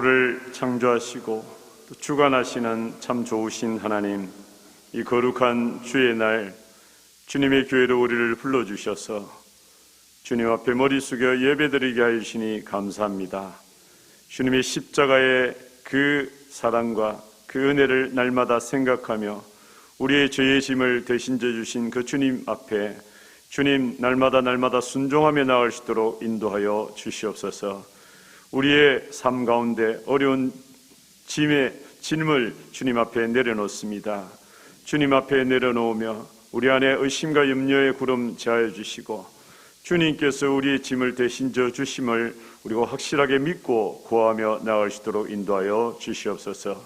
만물을 창조하시고 또 주관하시는 참 좋으신 하나님, 이 거룩한 주의 날 주님의 교회로 우리를 불러주셔서 주님 앞에 머리 숙여 예배드리게 하시니 감사합니다. 주님의 십자가의 그 사랑과 그 은혜를 날마다 생각하며 우리의 죄의 짐을 대신져 주신 그 주님 앞에 주님 날마다 순종하며 나아갈 수 있도록 인도하여 주시옵소서. 우리의 삶 가운데 어려운 짐을 주님 앞에 내려놓습니다. 주님 앞에 내려놓으며 우리 안에 의심과 염려의 구름 제하여 주시고 주님께서 우리의 짐을 대신져 주심을 우리가 확실하게 믿고 구하며 나아갈 수 있도록 인도하여 주시옵소서.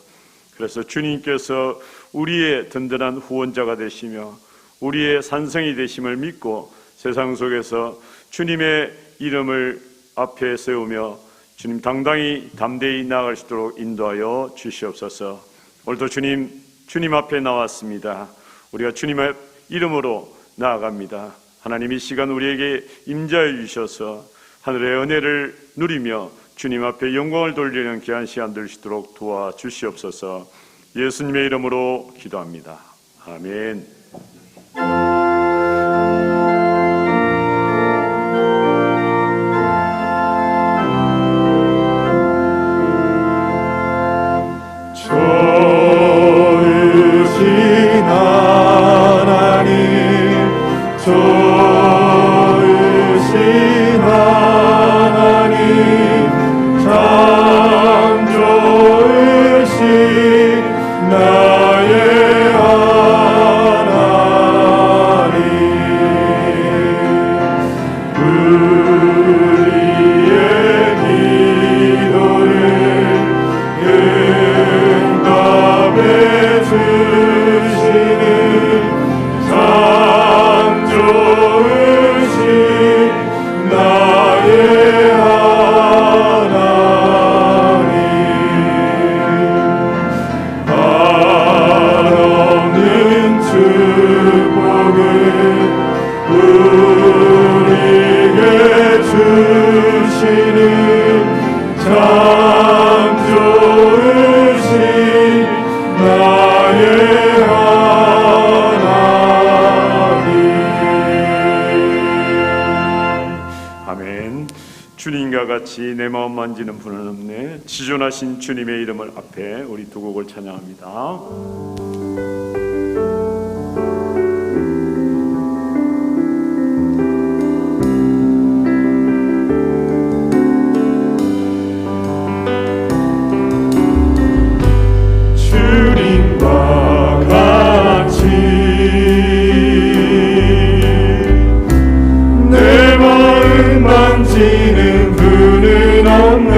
그래서 주님께서 우리의 든든한 후원자가 되시며 우리의 산성이 되심을 믿고 세상 속에서 주님의 이름을 앞에 세우며 주님 당당히 담대히 나아갈 수 있도록 인도하여 주시옵소서. 오늘도 주님 앞에 나왔습니다. 우리가 주님의 이름으로 나아갑니다. 하나님, 이 시간 우리에게 임재해 주셔서 하늘의 은혜를 누리며 주님 앞에 영광을 돌리는 귀한 시간 될 수 있도록 도와주시옵소서. 예수님의 이름으로 기도합니다. 아멘. 좋으신 하나님, 좋으신 하나님, 참 좋으신 나의 하나님, 우리의 기도를 응답해 주시는 참 좋으신 나의 하나님, 한없는 축복을 우리에게 주시는 참 좋으신 나의 하나님. 아멘. 주님과 같이 내 마음 만지는 분은 없네. 지존하신 주님의 이름을 앞에 우리 두 곡을 찬양합니다. 주님과 같이 내 마음 만지는 분은 없네.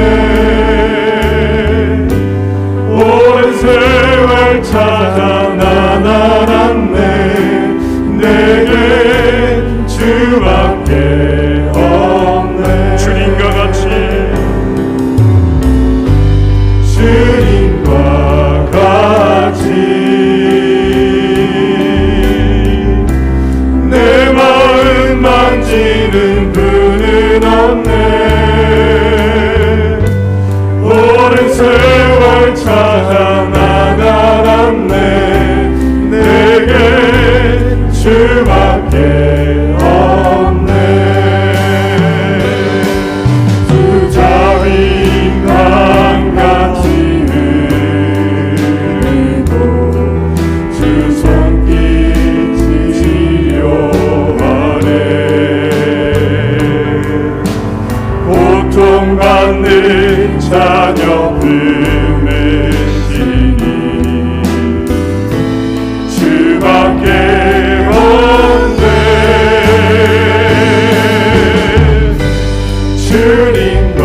오랜 세월 찾아 난 알았네. 내게 주밖에 없네. 주님과 같이 주님과 같이 내 마음 만지는 분은 없네. 오랜 세월 찾아 난 알았네. 내게 주밖에 없네. 주 자비인 강같이 흐르고 주 손길 치료하네. 고통받는 자녀 품으시니 주밖에 없네. 주님과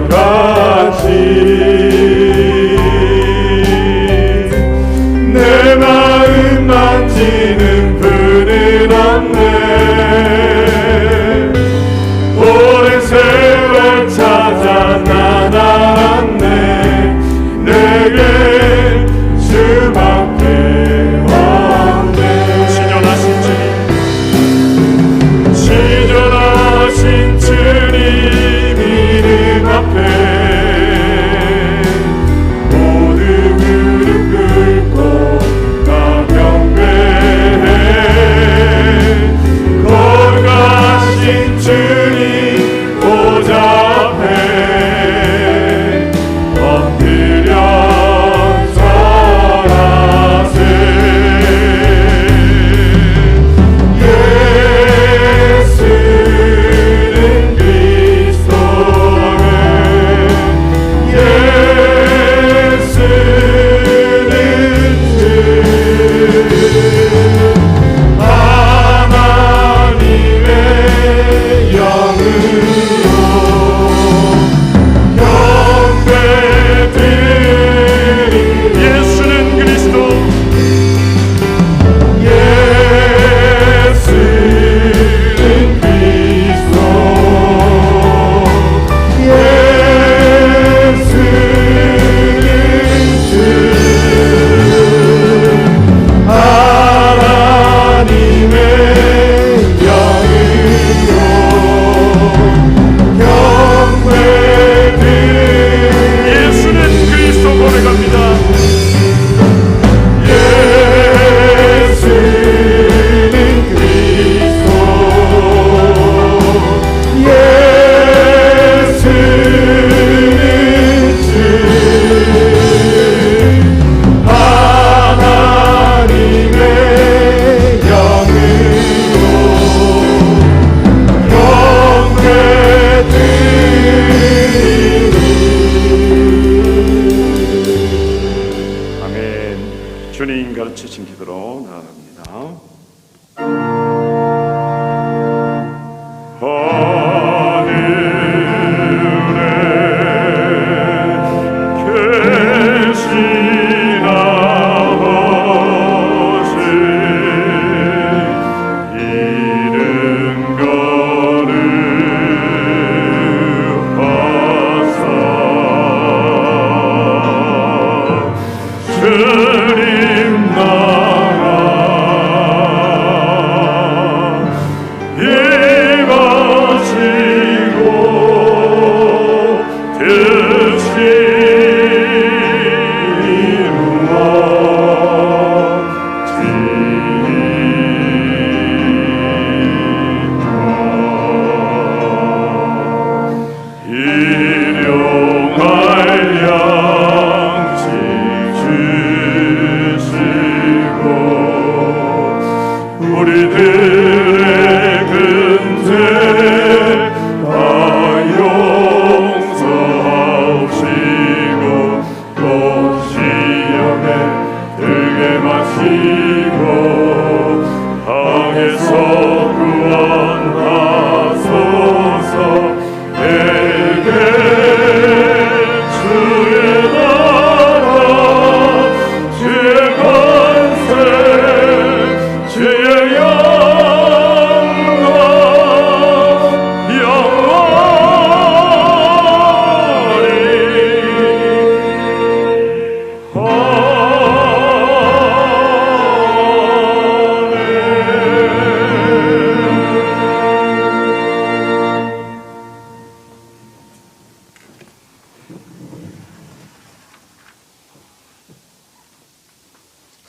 같이 내 마음 만지는 분은 없네. 오랜 세월 찾아 난 알았네. 내게 주밖에 없네. 지존하신 주님, 지존하신 주님 이름 앞에 가르치신 기도로 나아갑니다.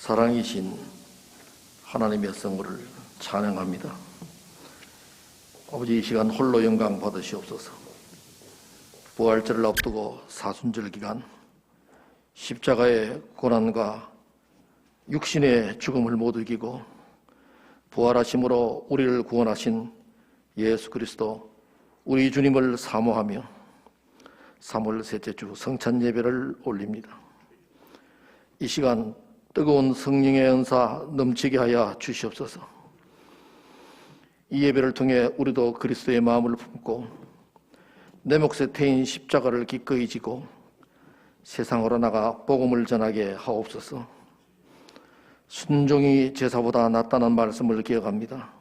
사랑이신 하나님의 성부를 찬양합니다. 아버지, 이 시간 홀로 영광 받으시옵소서. 부활절을 앞두고 사순절 기간 십자가의 고난과 육신의 죽음을 못 이기고 부활하심으로 우리를 구원하신 예수 그리스도 우리 주님을 사모하며 3월 셋째 주 성찬 예배를 올립니다. 이 시간 뜨거운 성령의 은사 넘치게 하여 주시옵소서. 이 예배를 통해 우리도 그리스도의 마음을 품고 내 몫에 태인 십자가를 기꺼이 지고 세상으로 나가 복음을 전하게 하옵소서. 순종이 제사보다 낫다는 말씀을 기억합니다.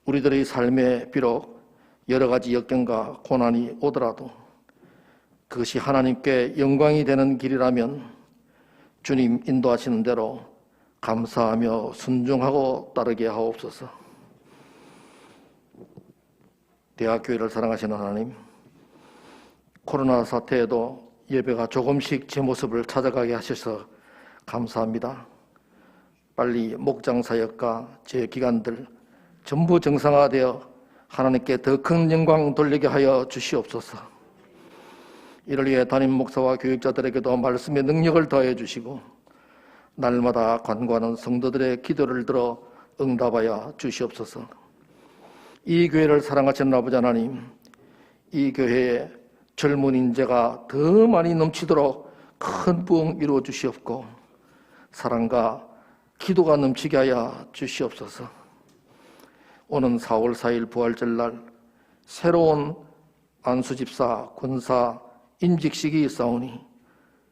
우리들의 삶에 비록 여러 가지 역경과 고난이 오더라도 그것이 하나님께 영광이 되는 길이라면 주님 인도하시는 대로 감사하며 순종하고 따르게 하옵소서. 대학교회를 사랑하시는 하나님, 코로나 사태에도 예배가 조금씩 제 모습을 찾아가게 하셔서 감사합니다. 빨리 목장 사역과 제 기관들 전부 정상화되어 하나님께 더 큰 영광 돌리게 하여 주시옵소서. 이를 위해 담임 목사와 교육자들에게도 말씀의 능력을 더해 주시고 날마다 간구하는 성도들의 기도를 들어 응답하여 주시옵소서. 이 교회를 사랑하시는 아버지 하나님, 이 교회에 젊은 인재가 더 많이 넘치도록 큰 부흥 이루어 주시옵고 사랑과 기도가 넘치게 하여 주시옵소서. 오는 4월 4일 부활절날 새로운 안수집사, 권사, 임직식이 있사오니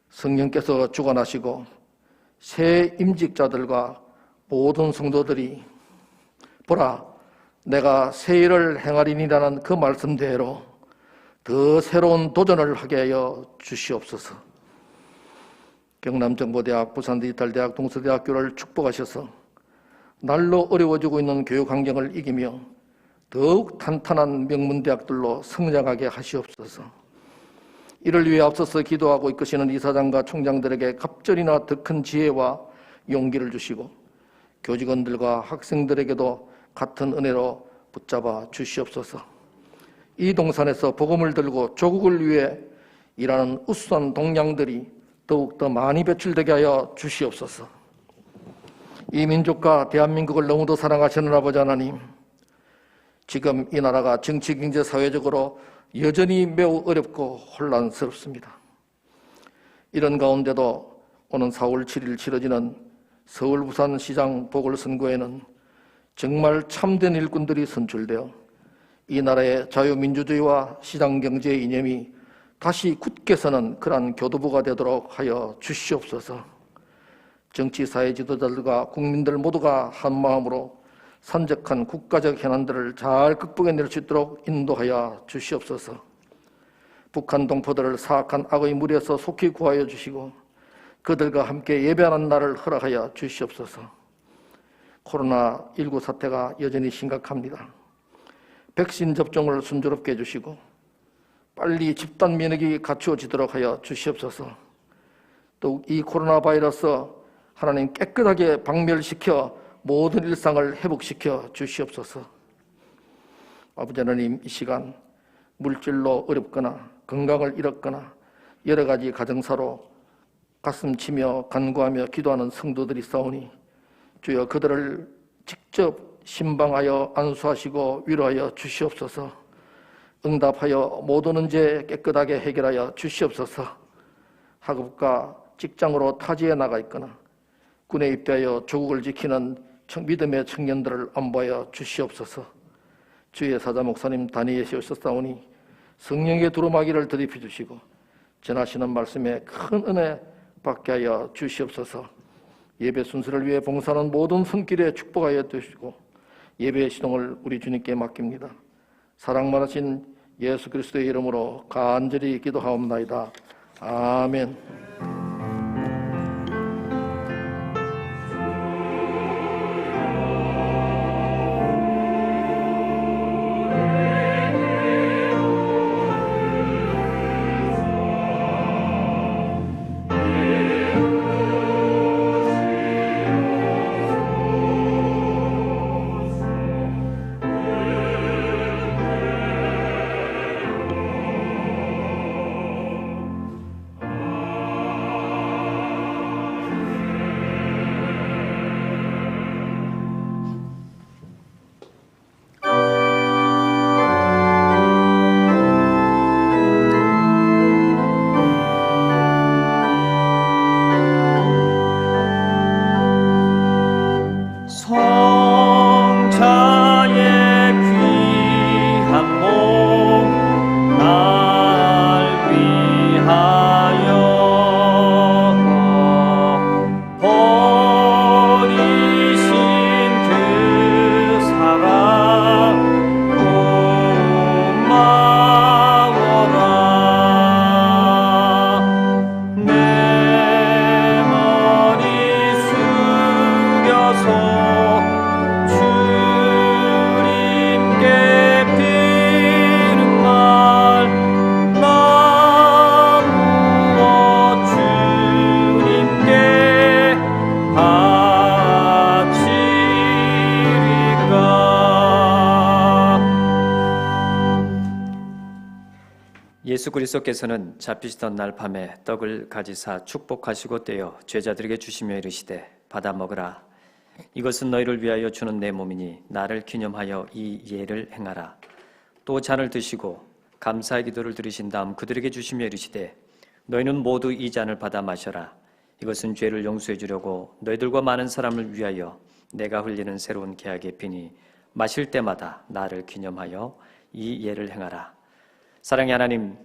성령께서 주관하시고 새 임직자들과 모든 성도들이 보라 내가 새 일을 행하리니라는 그 말씀대로 더 새로운 도전을 하게 하여 주시옵소서. 경남정보대학, 부산디지털대학, 동서대학교를 축복하셔서 날로 어려워지고 있는 교육 환경을 이기며 더욱 탄탄한 명문대학들로 성장하게 하시옵소서. 이를 위해 앞서서 기도하고 이끄시는 이사장과 총장들에게 갑절이나 더 큰 지혜와 용기를 주시고 교직원들과 학생들에게도 같은 은혜로 붙잡아 주시옵소서. 이 동산에서 복음을 들고 조국을 위해 일하는 우수한 동량들이 더욱더 많이 배출되게 하여 주시옵소서. 이 민족과 대한민국을 너무도 사랑하시는 아버지 하나님, 지금 이 나라가 정치, 경제, 사회적으로 여전히 매우 어렵고 혼란스럽습니다. 이런 가운데도 오는 4월 7일 치러지는 서울 부산 시장 보궐선거에는 정말 참된 일꾼들이 선출되어 이 나라의 자유민주주의와 시장경제의 이념이 다시 굳게 서는 그러한 교도부가 되도록 하여 주시옵소서. 정치, 사회 지도자들과 국민들 모두가 한마음으로 산적한 국가적 현안들을 잘 극복해낼 수 있도록 인도하여 주시옵소서. 북한 동포들을 사악한 악의 무리에서 속히 구하여 주시고 그들과 함께 예배하는 날을 허락하여 주시옵소서. 코로나19 사태가 여전히 심각합니다. 백신 접종을 순조롭게 해주시고 빨리 집단 면역이 갖추어지도록 하여 주시옵소서. 또 이 코로나 바이러스 하나님 깨끗하게 박멸시켜 모든 일상을 회복시켜 주시옵소서. 아버지 하나님, 이 시간 물질로 어렵거나 건강을 잃었거나 여러 가지 가정사로 가슴 치며 간구하며 기도하는 성도들이 싸우니 주여 그들을 직접 신방하여 안수하시고 위로하여 주시옵소서. 응답하여 모든 문제 깨끗하게 해결하여 주시옵소서. 학업과 직장으로 타지에 나가 있거나 군에 입대하여 조국을 지키는 믿음의 청년들을 안보하여 주시옵소서. 주의 사자 목사님 다니엘이 오셨사오니 성령의 두루마기를 더딥혀 주시고 전하시는 말씀에 큰 은혜 받게 하여 주시옵소서. 예배 순서를 위해 봉사하는 모든 손길에 축복하여 주시고 예배의 시동을 우리 주님께 맡깁니다. 사랑 많으신 예수 그리스도의 이름으로 간절히 기도하옵나이다. 아멘. 예수 그리스도께서는 잡히시던 날 밤에 떡을 가지사 축복하시고 떼어 제자들에게 주시며 이르시되 받아 먹으라. 이것은 너희를 위하여 주는 내 몸이니 나를 기념하여 이 예를 행하라. 또 잔을 드시고 감사의 기도를 드리신 다음 그들에게 주시며 이르시되 너희는 모두 이 잔을 받아 마셔라. 이것은 죄를 용서해 주려고 너희들과 많은 사람을 위하여 내가 흘리는 새로운 계약의 피니 마실 때마다 나를 기념하여 이 예를 행하라. 사랑의 하나님,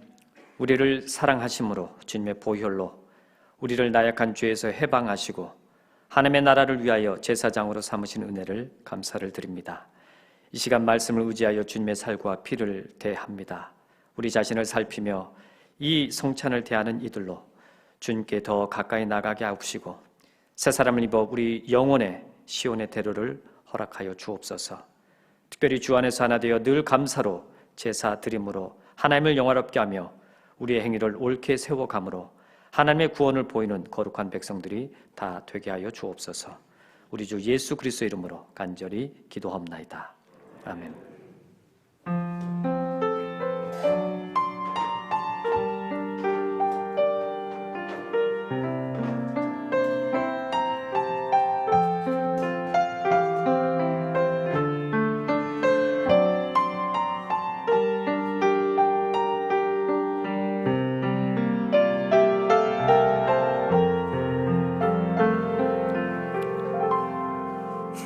우리를 사랑하심으로 주님의 보혈로 우리를 나약한 죄에서 해방하시고 하나님의 나라를 위하여 제사장으로 삼으신 은혜를 감사를 드립니다. 이 시간 말씀을 의지하여 주님의 살과 피를 대합니다. 우리 자신을 살피며 이 성찬을 대하는 이들로 주님께 더 가까이 나가게 하옵시고 새 사람을 입어 우리 영혼의 시온의 대로를 허락하여 주옵소서. 특별히 주 안에서 하나 되어 늘 감사로 제사 드림으로 하나님을 영화롭게 하며 우리의 행위를 옳게 세워감으로 하나님의 구원을 보이는 거룩한 백성들이 다 되게 하여 주옵소서. 우리 주 예수 그리스도 이름으로 간절히 기도합나이다. 아멘.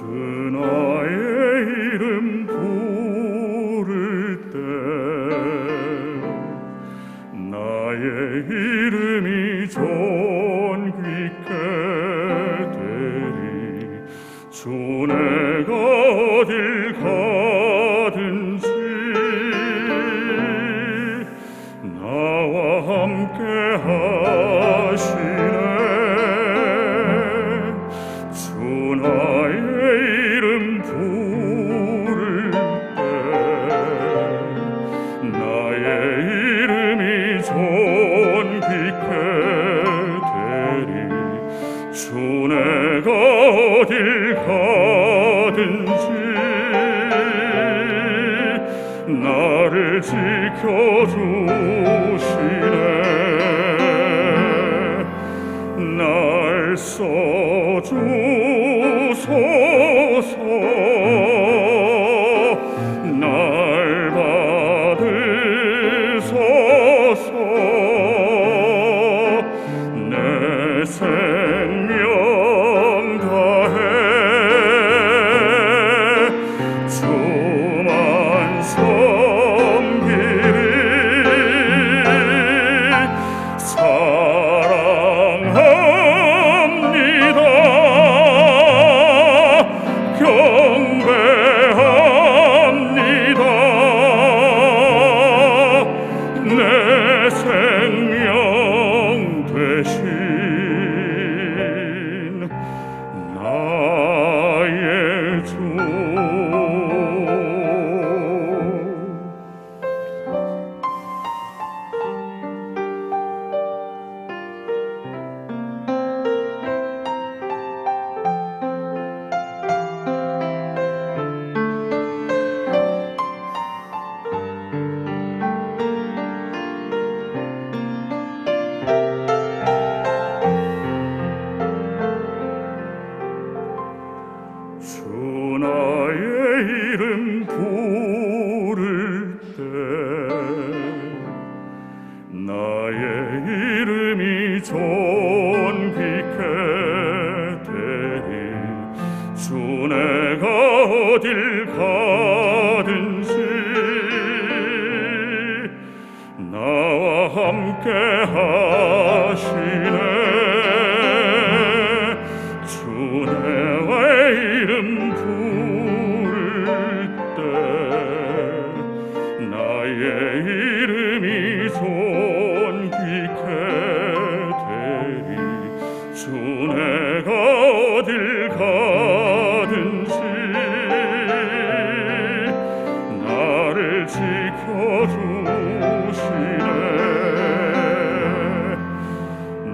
주 나의 이름 부를 때 나의 이름이 존귀케 되리 주 내가 어딜 가든지 나와 함께 하시네 주 나의 이름 부를 때 나의 이름이 존귀케 되리 주 내가 어딜 가든지 나를 지켜주시네 날 써주소서 날 받으소서 내 생명 다해 주만 섬기리 사랑합니다 경배합니다 내 생명 되신 나의 주 주 나의 이름 부를 때 나의 이름이 존귀케 되리 주 내가 어딜 가든지 나와 함께 하시네 주 내의 이름 부를 때 나의 이름이 존귀케 되리 주 내가 어딜 가든지 나를 지켜주시네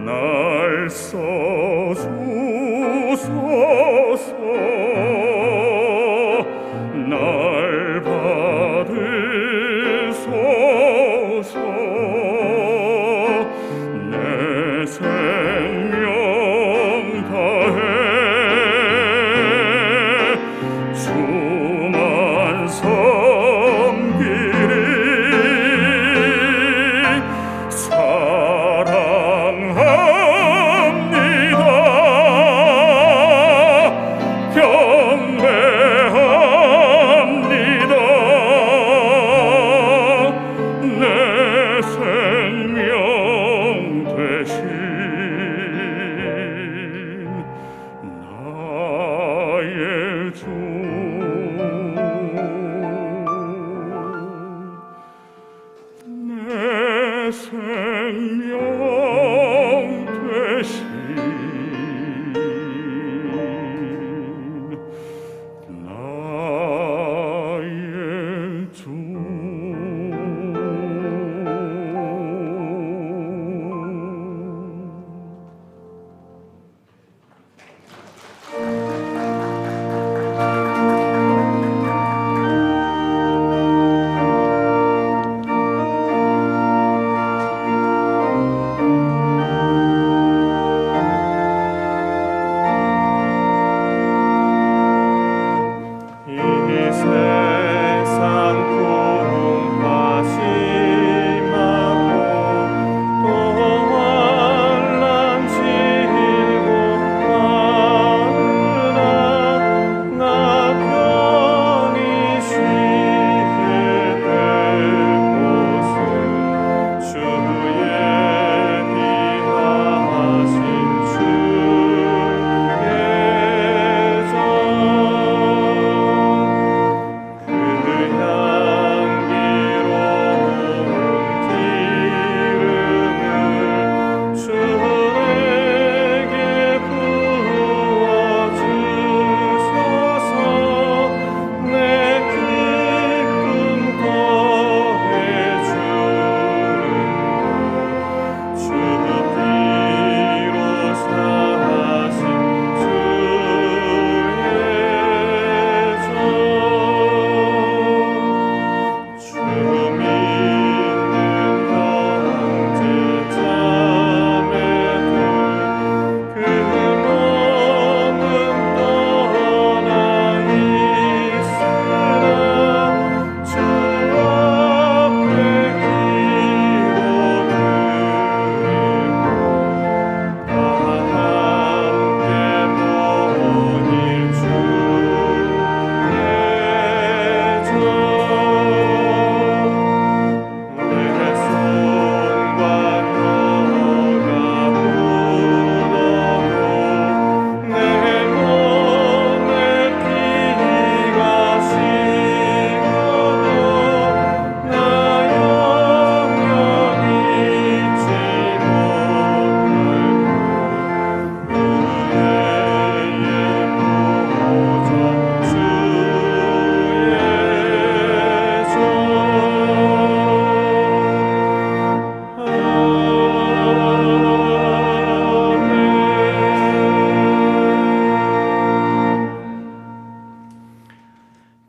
날 써주소서 날 받으소서 내 생명 다해 주만 섬기리 사랑합니다 경배합니다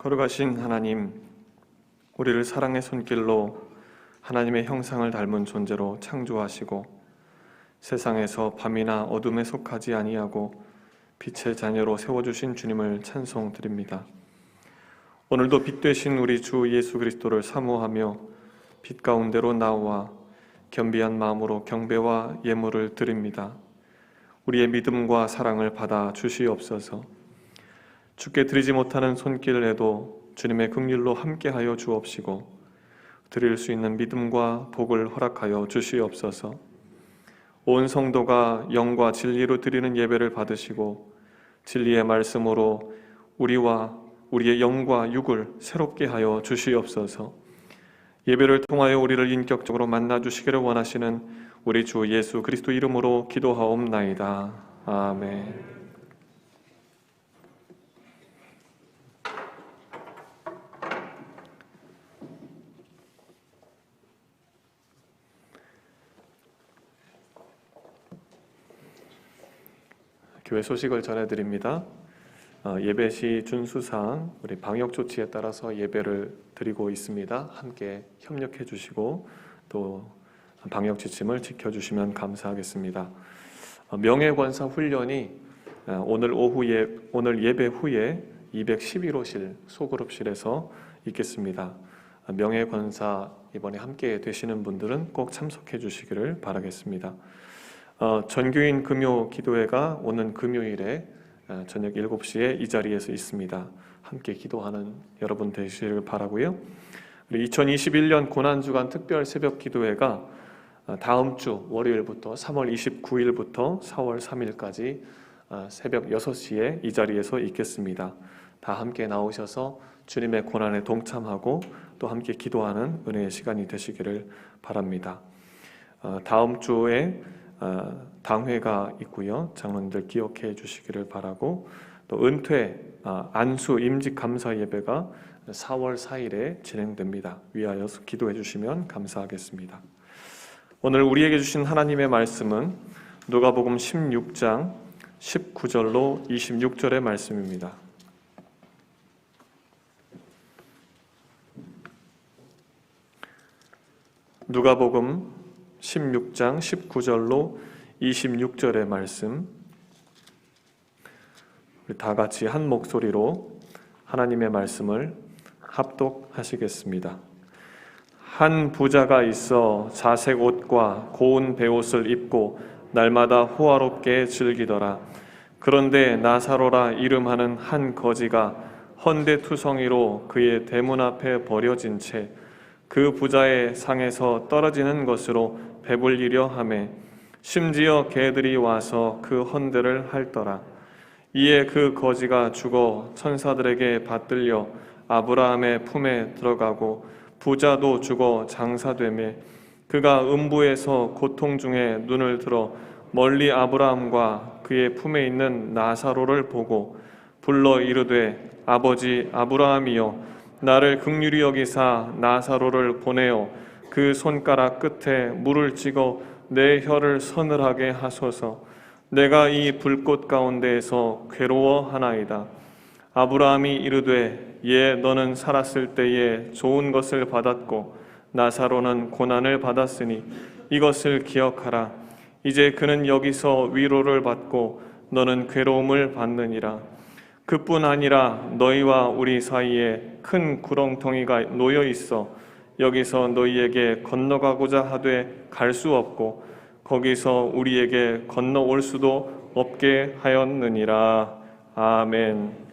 거룩하신 하나님, 우리를 사랑의 손길로 하나님의 형상을 닮은 존재로 창조하시고 세상에서 밤이나 어둠에 속하지 아니하고 빛의 자녀로 세워주신 주님을 찬송드립니다. 오늘도 빛 되신 우리 주 예수 그리스도를 사모하며 빛 가운데로 나와 겸비한 마음으로 경배와 예물을 드립니다. 우리의 믿음과 사랑을 받아 주시옵소서. 주께 드리지 못하는 손길에도 주님의 긍휼로 함께하여 주옵시고 드릴 수 있는 믿음과 복을 허락하여 주시옵소서. 온 성도가 영과 진리로 드리는 예배를 받으시고 진리의 말씀으로 우리와 우리의 영과 육을 새롭게 하여 주시옵소서. 예배를 통하여 우리를 인격적으로 만나 주시기를 원하시는 우리 주 예수 그리스도 이름으로 기도하옵나이다. 아멘. 교회 소식을 전해드립니다. 예배 시 준수사항 우리 방역 조치에 따라서 예배를 드리고 있습니다. 함께 협력해 주시고 또 방역 지침을 지켜주시면 감사하겠습니다. 명예권사 훈련이 오늘 예배 후에 211호실 소그룹실에서 있겠습니다. 명예권사 이번에 함께 되시는 분들은 꼭 참석해 주시기를 바라겠습니다. 전교인 금요 기도회가 오는 금요일에 저녁 7시에 이 자리에서 있습니다. 함께 기도하는 여러분 되시기를 바라고요. 2021년 고난주간 특별 새벽 기도회가 다음 주 월요일부터 3월 29일부터 4월 3일까지 새벽 6시에 이 자리에서 있겠습니다. 다 함께 나오셔서 주님의 고난에 동참하고 또 함께 기도하는 은혜의 시간이 되시기를 바랍니다. 다음 주에 당회가 있고요. 장로님들 기억해 주시기를 바라고 또 은퇴 안수 임직 감사 예배가 4월 4일에 진행됩니다. 위하여 기도해 주시면 감사하겠습니다. 오늘 우리에게 주신 하나님의 말씀은 누가복음 16장 19절로 26절의 말씀입니다. 누가복음 16장 19절로 26절의 말씀, 우리 다 같이 한 목소리로 하나님의 말씀을 합독하시겠습니다. 한 부자가 있어 자색 옷과 고운 베옷을 입고 날마다 호화롭게 즐기더라. 그런데 나사로라 이름하는 한 거지가 헌데투성이로 그의 대문 앞에 버려진 채 그 부자의 상에서 떨어지는 것으로 배불리려 하매 심지어 개들이 와서 그 헌대를 핥더라. 이에 그 거지가 죽어 천사들에게 받들려 아브라함의 품에 들어가고 부자도 죽어 장사되매 그가 음부에서 고통 중에 눈을 들어 멀리 아브라함과 그의 품에 있는 나사로를 보고 불러 이르되 아버지 아브라함이여 나를 긍휼히 여기사 나사로를 보내어 그 손가락 끝에 물을 찍어 내 혀를 서늘하게 하소서. 내가 이 불꽃 가운데에서 괴로워하나이다. 아브라함이 이르되 예 너는 살았을 때에 좋은 것을 받았고 나사로는 고난을 받았으니 이것을 기억하라. 이제 그는 여기서 위로를 받고 너는 괴로움을 받느니라. 그뿐 아니라 너희와 우리 사이에 큰 구렁텅이가 놓여 있어 여기서 너희에게 건너가고자 하되 갈 수 없고 거기서 우리에게 건너올 수도 없게 하였느니라. 아멘.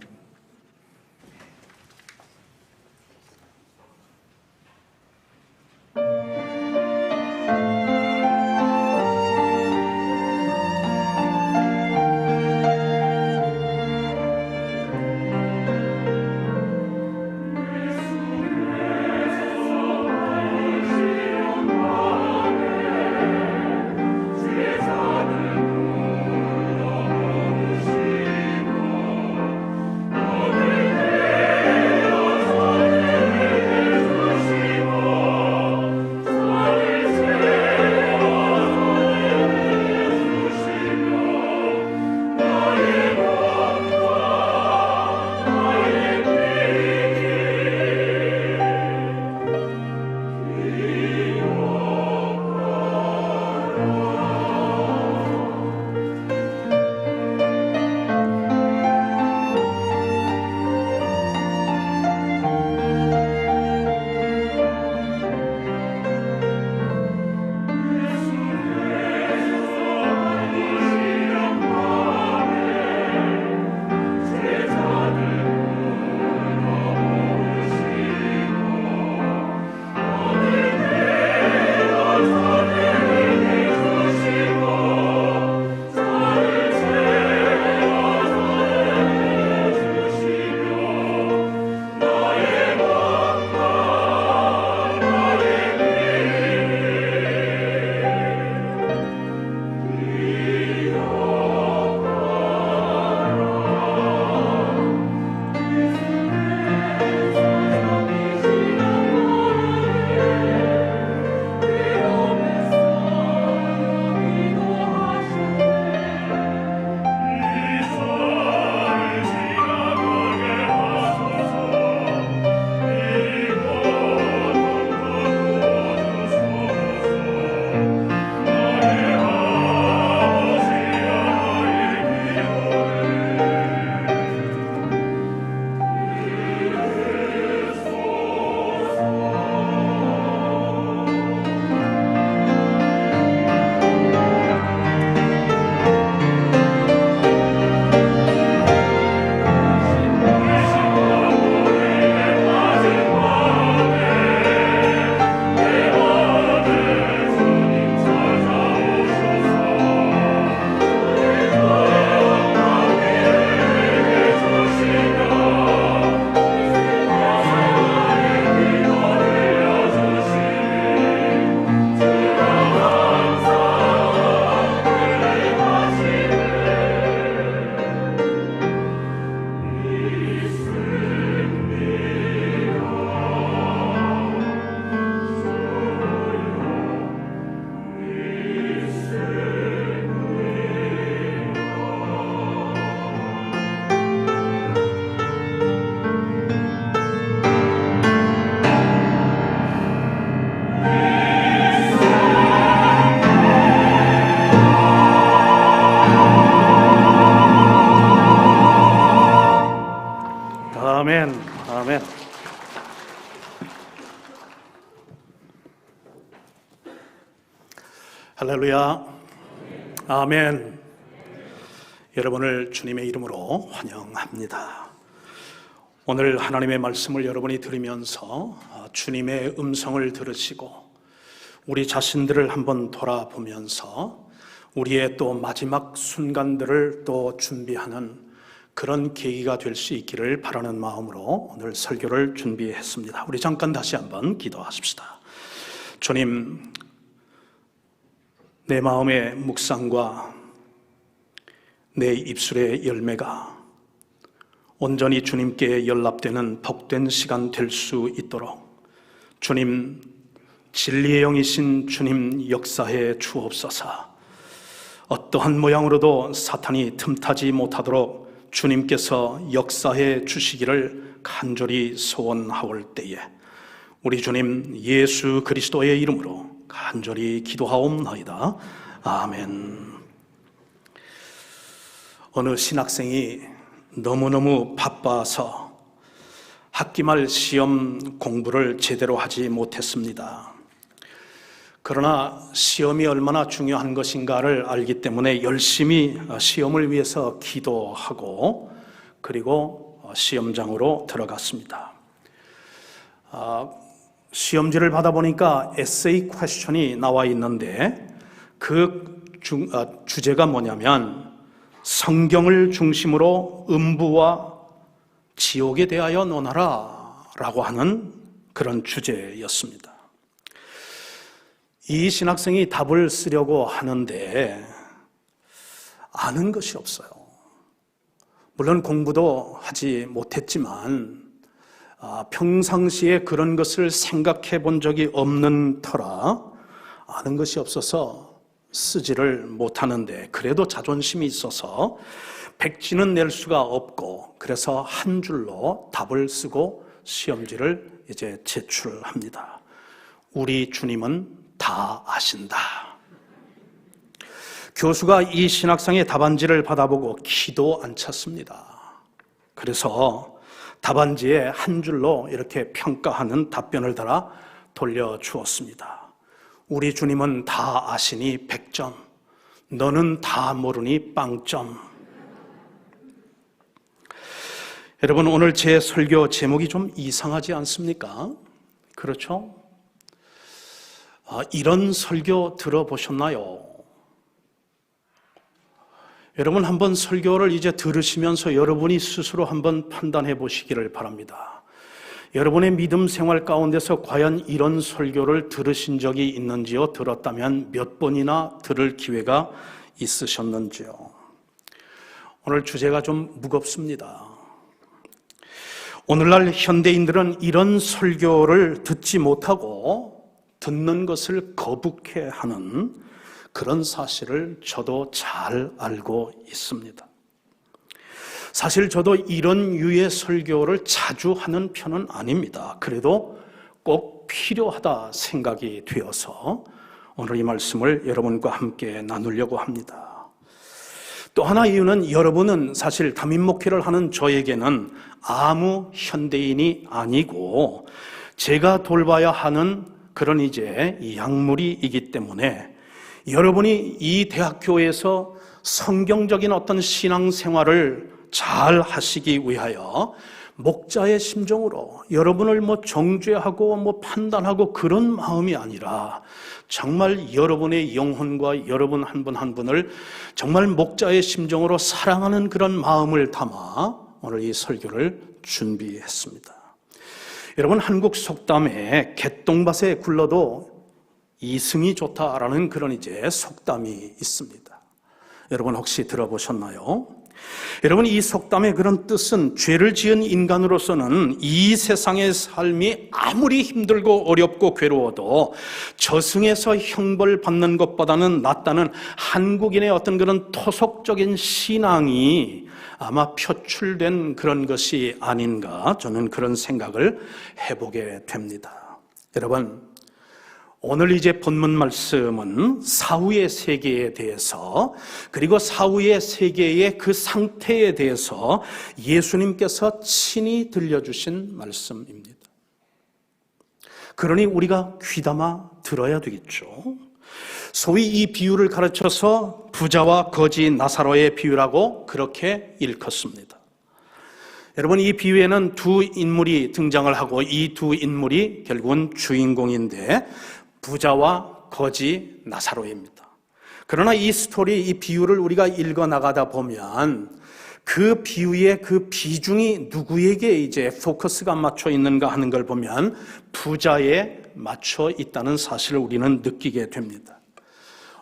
아멘, 아멘. 할렐루야, 아멘. 여러분을 주님의 이름으로 환영합니다. 오늘 하나님의 말씀을 여러분이 들으면서 주님의 음성을 들으시고 우리 자신들을 한번 돌아보면서 우리의 또 마지막 순간들을 또 준비하는 그런 계기가 될 수 있기를 바라는 마음으로 오늘 설교를 준비했습니다. 우리 잠깐 다시 한번 기도하십시다. 주님, 내 마음의 묵상과 내 입술의 열매가 온전히 주님께 연락되는 복된 시간 될 수 있도록 주님, 진리의 영이신 주님 역사해 주옵소서. 어떠한 모양으로도 사탄이 틈타지 못하도록 주님께서 역사해 주시기를 간절히 소원하올 때에 우리 주님 예수 그리스도의 이름으로 간절히 기도하옵나이다. 아멘. 어느 신학생이 너무너무 바빠서 학기말 시험 공부를 제대로 하지 못했습니다. 그러나 시험이 얼마나 중요한 것인가를 알기 때문에 열심히 시험을 위해서 기도하고 그리고 시험장으로 들어갔습니다. 시험지를 받아보니까 에세이 퀘스천이 나와 있는데 그 주제가 뭐냐면 성경을 중심으로 음부와 지옥에 대하여 논하라 라고 하는 그런 주제였습니다. 이 신학생이 답을 쓰려고 하는데 아는 것이 없어요. 물론 공부도 하지 못했지만 평상시에 그런 것을 생각해 본 적이 없는 터라 아는 것이 없어서 쓰지를 못하는데 그래도 자존심이 있어서 백지는 낼 수가 없고 그래서 한 줄로 답을 쓰고 시험지를 이제 제출합니다. 우리 주님은 다 아신다. 교수가 이 신학생의 답안지를 받아보고 기도 안 찼습니다. 그래서 답안지에 한 줄로 이렇게 평가하는 답변을 달아 돌려주었습니다. 우리 주님은 다 아시니 100점, 너는 다 모르니 빵점. 여러분, 오늘 제 설교 제목이 좀 이상하지 않습니까? 그렇죠? 이런 설교 들어보셨나요? 여러분 한번 설교를 이제 들으시면서 여러분이 스스로 한번 판단해 보시기를 바랍니다. 여러분의 믿음 생활 가운데서 과연 이런 설교를 들으신 적이 있는지요? 들었다면 몇 번이나 들을 기회가 있으셨는지요? 오늘 주제가 좀 무겁습니다. 오늘날 현대인들은 이런 설교를 듣지 못하고 듣는 것을 거북해하는 그런 사실을 저도 잘 알고 있습니다. 사실 저도 이런 유의 설교를 자주 하는 편은 아닙니다. 그래도 꼭 필요하다 생각이 되어서 오늘 이 말씀을 여러분과 함께 나누려고 합니다. 또 하나 이유는 여러분은 사실 담임 목회를 하는 저에게는 아무 현대인이 아니고 제가 돌봐야 하는 그런 이제 약물이기 때문에 여러분이 이 대학교에서 성경적인 어떤 신앙생활을 잘 하시기 위하여 목자의 심정으로 여러분을 정죄하고 판단하고 그런 마음이 아니라 정말 여러분의 영혼과 여러분 한 분 한 분을 정말 목자의 심정으로 사랑하는 그런 마음을 담아 오늘 이 설교를 준비했습니다. 여러분, 한국 속담에 개똥밭에 굴러도 이승이 좋다라는 그런 이제 속담이 있습니다. 여러분 혹시 들어보셨나요? 여러분, 이 속담의 그런 뜻은 죄를 지은 인간으로서는 이 세상의 삶이 아무리 힘들고 어렵고 괴로워도 저승에서 형벌받는 것보다는 낫다는 한국인의 어떤 그런 토속적인 신앙이 아마 표출된 그런 것이 아닌가, 저는 그런 생각을 해보게 됩니다. 여러분, 오늘 이제 본문 말씀은 사후의 세계에 대해서, 그리고 사후의 세계의 그 상태에 대해서 예수님께서 친히 들려주신 말씀입니다. 그러니 우리가 귀담아 들어야 되겠죠. 소위 이 비유를 가르쳐서 부자와 거지 나사로의 비유라고 그렇게 일컫습니다. 여러분, 이 비유에는 두 인물이 등장을 하고 이 두 인물이 결국은 주인공인데 부자와 거지 나사로입니다. 그러나 이 스토리, 이 비유를 우리가 읽어나가다 보면 그 비유의 그 비중이 누구에게 이제 포커스가 맞춰 있는가 하는 걸 보면 부자에 맞춰 있다는 사실을 우리는 느끼게 됩니다.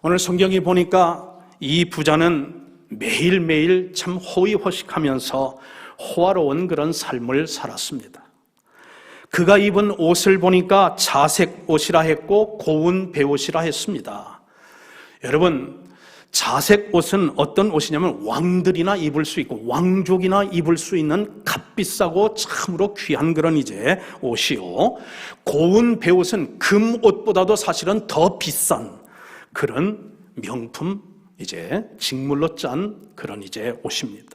오늘 성경에 보니까 이 부자는 매일매일 참 호의호식하면서 호화로운 그런 삶을 살았습니다. 그가 입은 옷을 보니까 자색 옷이라 했고 고운 베옷이라 했습니다. 여러분, 자색 옷은 어떤 옷이냐면 왕들이나 입을 수 있고 왕족이나 입을 수 있는 값비싸고 참으로 귀한 그런 이제 옷이요. 고운 베옷은 금 옷보다도 사실은 더 비싼 그런 명품 이제 직물로 짠 그런 이제 옷입니다.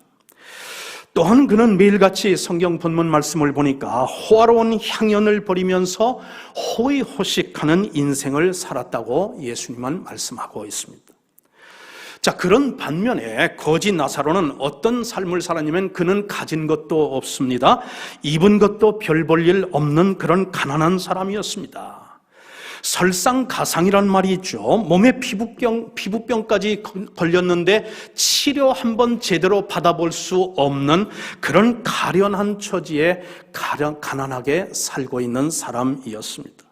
또한 그는 매일같이 성경 본문 말씀을 보니까 호화로운 향연을 버리면서 호의호식하는 인생을 살았다고 예수님은 말씀하고 있습니다. 자, 그런 반면에 거지 나사로는 어떤 삶을 살았냐면 그는 가진 것도 없습니다. 입은 것도 별 볼 일 없는 그런 가난한 사람이었습니다. 설상가상이란 말이 있죠. 몸에 피부병까지 걸렸는데 치료 한번 제대로 받아볼 수 없는 그런 가련한 처지에 가난하게 살고 있는 사람이었습니다.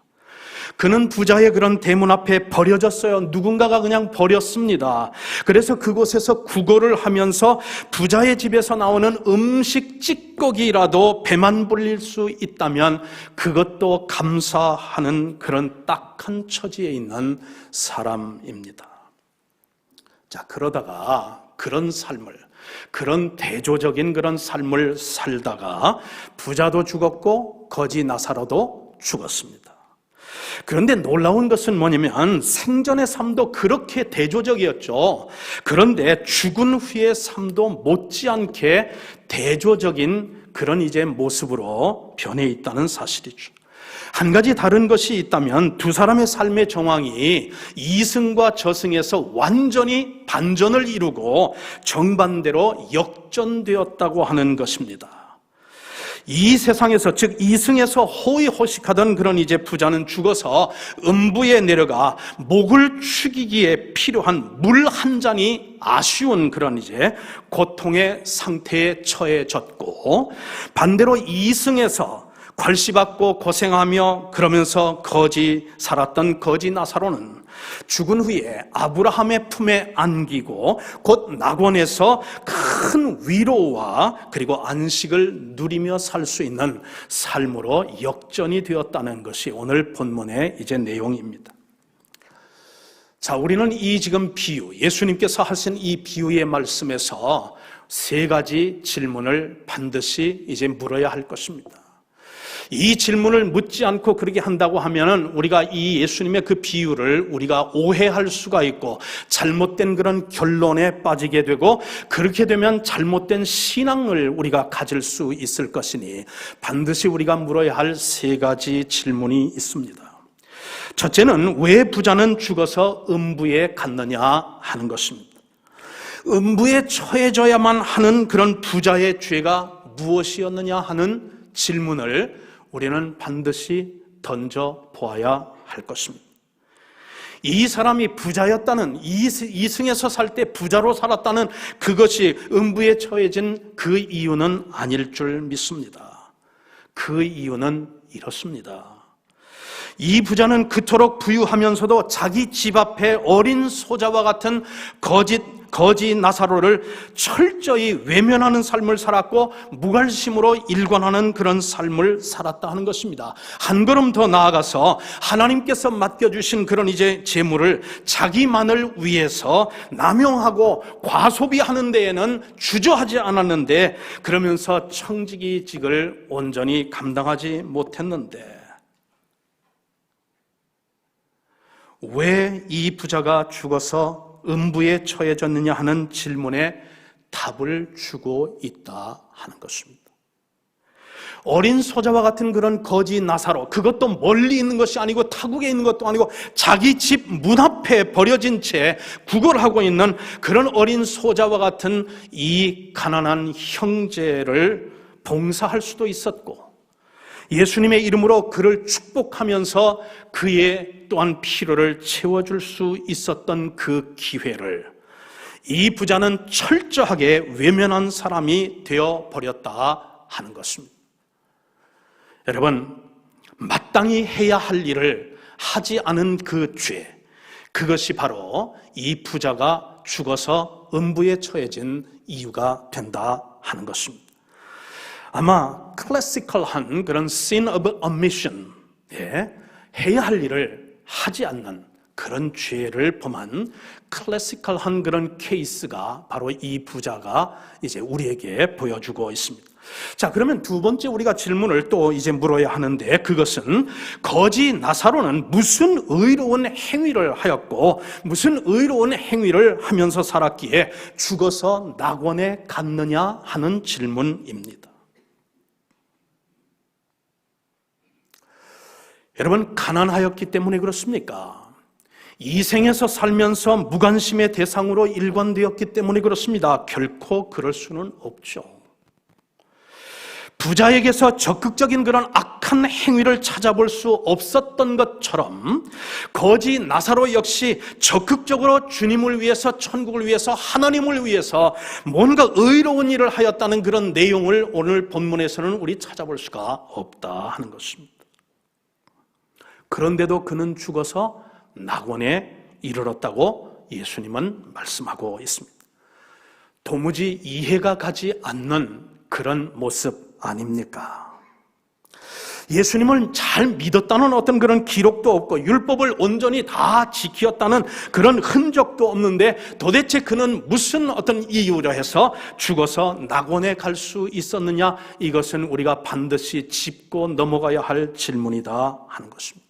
그는 부자의 그런 대문 앞에 버려졌어요. 누군가가 그냥 버렸습니다. 그래서 그곳에서 구걸을 하면서 부자의 집에서 나오는 음식 찌꺼기라도 배만 불릴 수 있다면 그것도 감사하는 그런 딱한 처지에 있는 사람입니다. 자, 그러다가 그런 삶을, 그런 대조적인 그런 삶을 살다가 부자도 죽었고 거지 나사로도 죽었습니다. 그런데 놀라운 것은 뭐냐면 생전의 삶도 그렇게 대조적이었죠. 그런데 죽은 후의 삶도 못지않게 대조적인 그런 이제 모습으로 변해 있다는 사실이죠. 한 가지 다른 것이 있다면 두 사람의 삶의 정황이 이승과 저승에서 완전히 반전을 이루고 정반대로 역전되었다고 하는 것입니다. 이 세상에서, 즉 이승에서 호의호식하던 그런 이제 부자는 죽어서 음부에 내려가 목을 축이기에 필요한 물 한 잔이 아쉬운 그런 이제 고통의 상태에 처해졌고, 반대로 이승에서 괄시받고 고생하며 그러면서 살았던 거지 나사로는 죽은 후에 아브라함의 품에 안기고 곧 낙원에서 큰 위로와 그리고 안식을 누리며 살 수 있는 삶으로 역전이 되었다는 것이 오늘 본문의 이제 내용입니다. 자, 우리는 이 지금 비유, 예수님께서 하신 이 비유의 말씀에서 세 가지 질문을 반드시 이제 물어야 할 것입니다. 이 질문을 묻지 않고 그렇게 한다고 하면은 우리가 이 예수님의 그 비유를 우리가 오해할 수가 있고 잘못된 그런 결론에 빠지게 되고, 그렇게 되면 잘못된 신앙을 우리가 가질 수 있을 것이니 반드시 우리가 물어야 할 세 가지 질문이 있습니다. 첫째는 왜 부자는 죽어서 음부에 갔느냐 하는 것입니다. 음부에 처해져야만 하는 그런 부자의 죄가 무엇이었느냐 하는 질문을 우리는 반드시 던져 보아야 할 것입니다. 이 사람이 부자였다는, 이승에서 살 때 부자로 살았다는 그것이 음부에 처해진 그 이유는 아닐 줄 믿습니다. 그 이유는 이렇습니다. 이 부자는 그토록 부유하면서도 자기 집 앞에 어린 소자와 같은 거지 나사로를 철저히 외면하는 삶을 살았고 무관심으로 일관하는 그런 삶을 살았다 하는 것입니다. 한 걸음 더 나아가서 하나님께서 맡겨주신 그런 이제 재물을 자기만을 위해서 남용하고 과소비하는 데에는 주저하지 않았는데, 그러면서 청지기직을 온전히 감당하지 못했는데 왜 이 부자가 죽어서 음부에 처해졌느냐 하는 질문에 답을 주고 있다 하는 것입니다. 어린 소자와 같은 그런 거지 나사로, 그것도 멀리 있는 것이 아니고 타국에 있는 것도 아니고 자기 집 문 앞에 버려진 채 구걸하고 있는 그런 어린 소자와 같은 이 가난한 형제를 봉사할 수도 있었고, 예수님의 이름으로 그를 축복하면서 그의 또한 필요를 채워줄 수 있었던 그 기회를 이 부자는 철저하게 외면한 사람이 되어버렸다 하는 것입니다. 여러분, 마땅히 해야 할 일을 하지 않은 그 죄, 그것이 바로 이 부자가 죽어서 음부에 처해진 이유가 된다 하는 것입니다. 아마 클래시컬한 그런 sin of omission, 해야 할 일을 하지 않는 그런 죄를 범한 클래시컬한 그런 케이스가 바로 이 부자가 이제 우리에게 보여주고 있습니다. 자, 그러면 두 번째 우리가 질문을 또 이제 물어야 하는데, 그것은 거지 나사로는 무슨 의로운 행위를 하였고 무슨 의로운 행위를 하면서 살았기에 죽어서 낙원에 갔느냐 하는 질문입니다. 여러분, 가난하였기 때문에 그렇습니까? 이 생에서 살면서 무관심의 대상으로 일관되었기 때문에 그렇습니다. 결코 그럴 수는 없죠. 부자에게서 적극적인 그런 악한 행위를 찾아볼 수 없었던 것처럼 거지 나사로 역시 적극적으로 주님을 위해서, 천국을 위해서, 하나님을 위해서 뭔가 의로운 일을 하였다는 그런 내용을 오늘 본문에서는 우리 찾아볼 수가 없다 하는 것입니다. 그런데도 그는 죽어서 낙원에 이르렀다고 예수님은 말씀하고 있습니다. 도무지 이해가 가지 않는 그런 모습 아닙니까? 예수님을 잘 믿었다는 어떤 그런 기록도 없고 율법을 온전히 다 지켰다는 그런 흔적도 없는데 도대체 그는 무슨 어떤 이유로 해서 죽어서 낙원에 갈 수 있었느냐? 이것은 우리가 반드시 짚고 넘어가야 할 질문이다 하는 것입니다.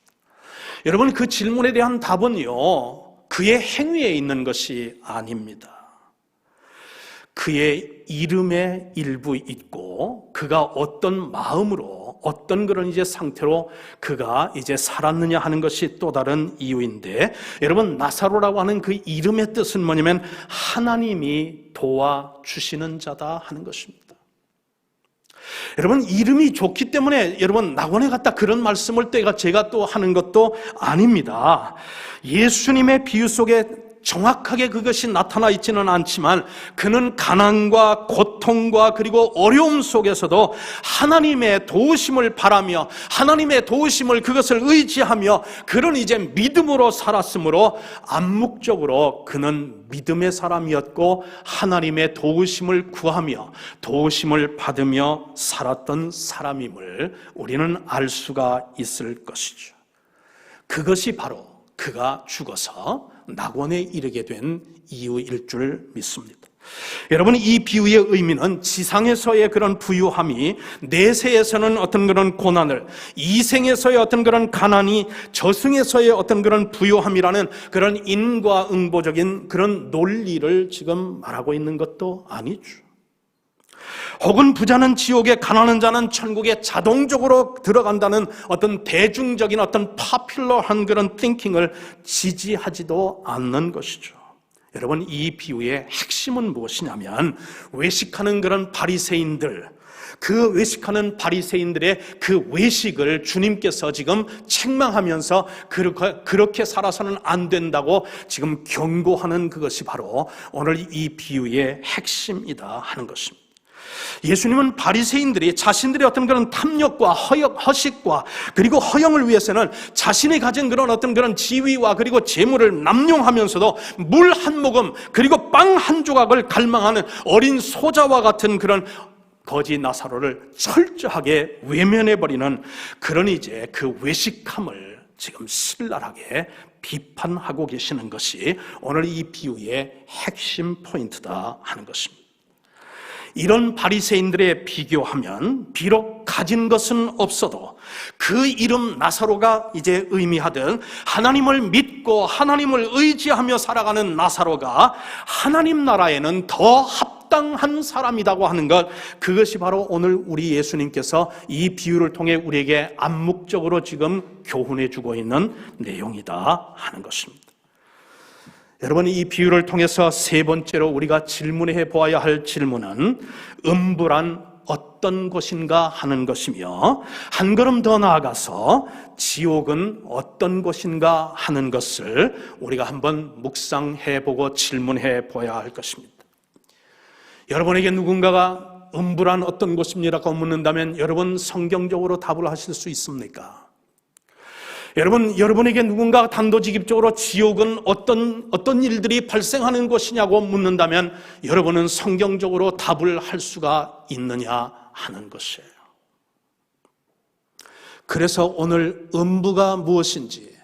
여러분, 그 질문에 대한 답은요, 그의 행위에 있는 것이 아닙니다. 그의 이름의 일부 있고 그가 어떤 마음으로, 어떤 그런 이제 상태로 그가 이제 살았느냐 하는 것이 또 다른 이유인데, 여러분, 나사로라고 하는 그 이름의 뜻은 뭐냐면 하나님이 도와주시는 자다 하는 것입니다. 여러분, 이름이 좋기 때문에 여러분 낙원에 갔다 그런 말씀을 제가 또 하는 것도 아닙니다. 예수님의 비유 속에 정확하게 그것이 나타나 있지는 않지만 그는 가난과 고통과 그리고 어려움 속에서도 하나님의 도우심을 바라며 하나님의 도우심을 그것을 의지하며 그런 이제 믿음으로 살았으므로 암묵적으로 그는 믿음의 사람이었고 하나님의 도우심을 구하며 도우심을 받으며 살았던 사람임을 우리는 알 수가 있을 것이죠. 그것이 바로 그가 죽어서 낙원에 이르게 된 이유일 줄 믿습니다. 여러분, 이 비유의 의미는 지상에서의 그런 부유함이 내세에서는 어떤 그런 고난을, 이생에서의 어떤 그런 가난이 저승에서의 어떤 그런 부유함이라는 그런 인과응보적인 그런 논리를 지금 말하고 있는 것도 아니죠. 혹은 부자는 지옥에, 가난한 자는 천국에 자동적으로 들어간다는 어떤 대중적인 어떤 파퓰러한 그런 띵킹을 지지하지도 않는 것이죠. 여러분, 이 비유의 핵심은 무엇이냐면 외식하는 그런 바리새인들, 그 외식하는 바리새인들의 그 외식을 주님께서 지금 책망하면서 그렇게 살아서는 안 된다고 지금 경고하는 그것이 바로 오늘 이 비유의 핵심이다 하는 것입니다. 예수님은 바리새인들이 자신들의 어떤 그런 탐욕과 허식과 그리고 허영을 위해서는 자신이 가진 그런 어떤 그런 지위와 그리고 재물을 남용하면서도 물 한 모금 그리고 빵 한 조각을 갈망하는 어린 소자와 같은 그런 거지 나사로를 철저하게 외면해버리는 그런 이제 그 외식함을 지금 신랄하게 비판하고 계시는 것이 오늘 이 비유의 핵심 포인트다 하는 것입니다. 이런 바리새인들에 비교하면 비록 가진 것은 없어도 그 이름 나사로가 이제 의미하던 하나님을 믿고 하나님을 의지하며 살아가는 나사로가 하나님 나라에는 더 합당한 사람이라고 하는 것, 그것이 바로 오늘 우리 예수님께서 이 비유를 통해 우리에게 암묵적으로 지금 교훈해 주고 있는 내용이다 하는 것입니다. 여러분, 이 비유를 통해서 세 번째로 우리가 질문해 보아야 할 질문은 음부란 어떤 곳인가 하는 것이며, 한 걸음 더 나아가서 지옥은 어떤 곳인가 하는 것을 우리가 한번 묵상해 보고 질문해 보아야 할 것입니다. 여러분에게 누군가가 음부란 어떤 곳입니다라고 묻는다면 여러분 성경적으로 답을 하실 수 있습니까? 여러분에게 누군가 단도직입적으로 지옥은 어떤 일들이 발생하는 곳이냐고 묻는다면 여러분은 성경적으로 답을 할 수가 있느냐 하는 것이에요. 그래서 오늘 음부가 무엇인지,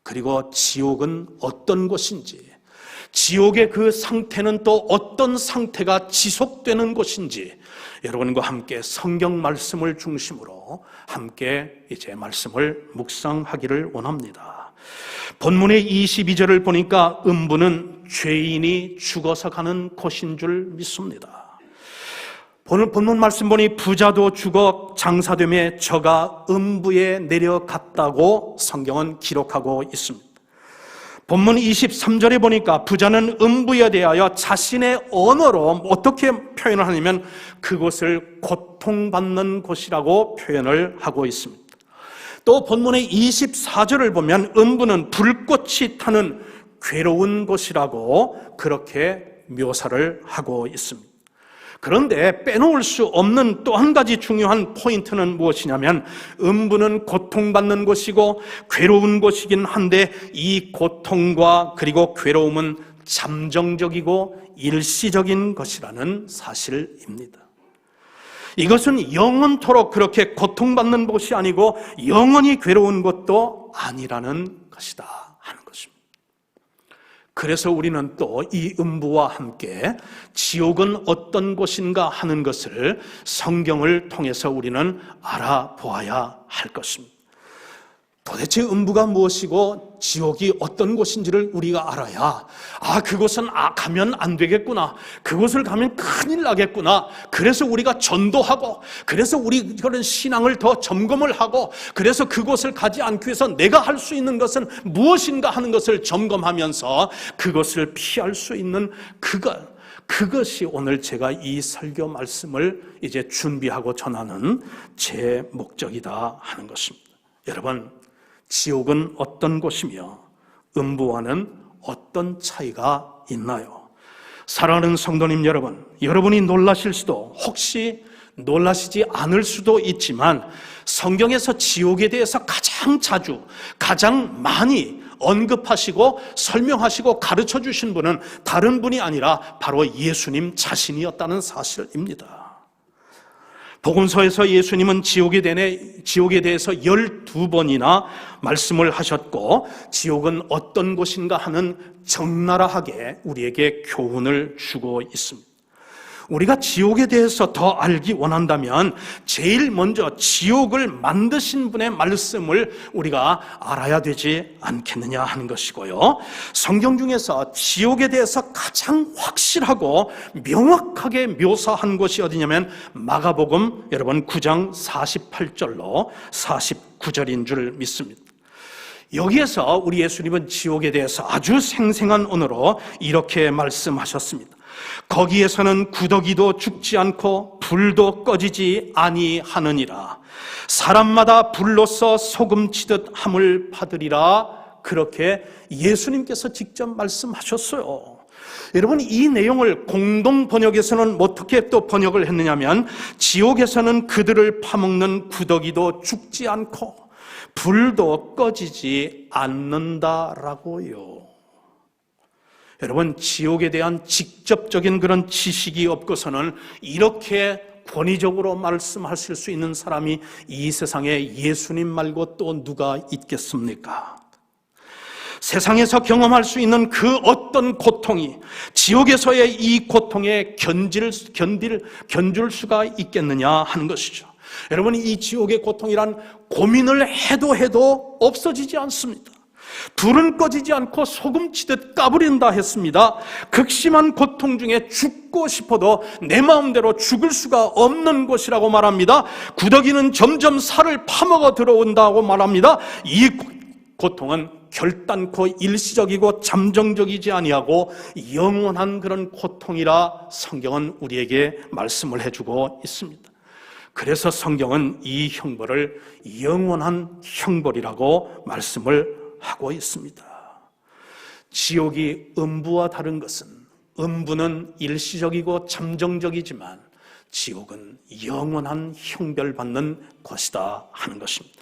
그리고 지옥은 어떤 곳인지, 지옥의 그 상태는 또 어떤 상태가 지속되는 곳인지 여러분과 함께 성경 말씀을 중심으로 함께 이제 말씀을 묵상하기를 원합니다. 본문의 22절을 보니까 음부는 죄인이 죽어서 가는 곳인 줄 믿습니다. 본문 말씀 보니 부자도 죽어 장사되며 저가 음부에 내려갔다고 성경은 기록하고 있습니다. 본문 23절에 보니까 부자는 음부에 대하여 자신의 언어로 어떻게 표현을 하냐면 그곳을 고통받는 곳이라고 표현을 하고 있습니다. 또 본문의 24절을 보면 음부는 불꽃이 타는 괴로운 곳이라고 그렇게 묘사를 하고 있습니다. 그런데 빼놓을 수 없는 또 한 가지 중요한 포인트는 무엇이냐면 음부는 고통받는 곳이고 괴로운 곳이긴 한데 이 고통과 그리고 괴로움은 잠정적이고 일시적인 것이라는 사실입니다. 이것은 영원토록 그렇게 고통받는 곳이 아니고 영원히 괴로운 것도 아니라는 것이다 하는 것입니다. 그래서 우리는 또 이 음부와 함께 지옥은 어떤 곳인가 하는 것을 성경을 통해서 우리는 알아보아야 할 것입니다. 도대체 음부가 무엇이고 지옥이 어떤 곳인지를 우리가 알아야 그곳은 가면 안 되겠구나, 그곳을 가면 큰일 나겠구나, 그래서 우리가 전도하고 그래서 우리 그런 신앙을 더 점검을 하고 그래서 그곳을 가지 않기 위해서 내가 할 수 있는 것은 무엇인가 하는 것을 점검하면서 그것을 피할 수 있는 그것이 오늘 제가 이 설교 말씀을 이제 준비하고 전하는 제 목적이다 하는 것입니다. 여러분, 지옥은 어떤 곳이며 음부와는 어떤 차이가 있나요? 사랑하는 성도님 여러분, 여러분이 놀라실 수도 혹시 놀라시지 않을 수도 있지만 성경에서 지옥에 대해서 가장 자주 가장 많이 언급하시고 설명하시고 가르쳐 주신 분은 다른 분이 아니라 바로 예수님 자신이었다는 사실입니다. 복음서에서 예수님은 지옥에 대해서 12번이나 말씀을 하셨고 지옥은 어떤 곳인가 하는 적나라하게 우리에게 교훈을 주고 있습니다. 우리가 지옥에 대해서 더 알기 원한다면 제일 먼저 지옥을 만드신 분의 말씀을 우리가 알아야 되지 않겠느냐 하는 것이고요. 성경 중에서 지옥에 대해서 가장 확실하고 명확하게 묘사한 곳이 어디냐면 마가복음 여러분 9장 48절로 49절인 줄 믿습니다. 여기에서 우리 예수님은 지옥에 대해서 아주 생생한 언어로 이렇게 말씀하셨습니다. 거기에서는 구더기도 죽지 않고 불도 꺼지지 아니하느니라. 사람마다 불로써 소금치듯 함을 받으리라. 그렇게 예수님께서 직접 말씀하셨어요. 여러분, 이 내용을 공동 번역에서는 어떻게 또 번역을 했느냐면 지옥에서는 그들을 파먹는 구더기도 죽지 않고 불도 꺼지지 않는다라고요. 여러분, 지옥에 대한 직접적인 그런 지식이 없고서는 이렇게 권위적으로 말씀하실 수 있는 사람이 이 세상에 예수님 말고 또 누가 있겠습니까? 세상에서 경험할 수 있는 그 어떤 고통이 지옥에서의 이 고통에 견줄 수가 있겠느냐 하는 것이죠. 여러분, 이 지옥의 고통이란 고민을 해도 없어지지 않습니다. 불은 꺼지지 않고 소금 치듯 까부린다 했습니다. 극심한 고통 중에 죽고 싶어도 내 마음대로 죽을 수가 없는 곳이라고 말합니다. 구더기는 점점 살을 파먹어 들어온다고 말합니다. 이 고통은 결단코 일시적이고 잠정적이지 아니하고 영원한 그런 고통이라 성경은 우리에게 말씀을 해주고 있습니다. 그래서 성경은 이 형벌을 영원한 형벌이라고 말씀을 하고 있습니다. 지옥이 음부와 다른 것은, 음부는 일시적이고 잠정적이지만 지옥은 영원한 형벌받는 곳이다 하는 것입니다.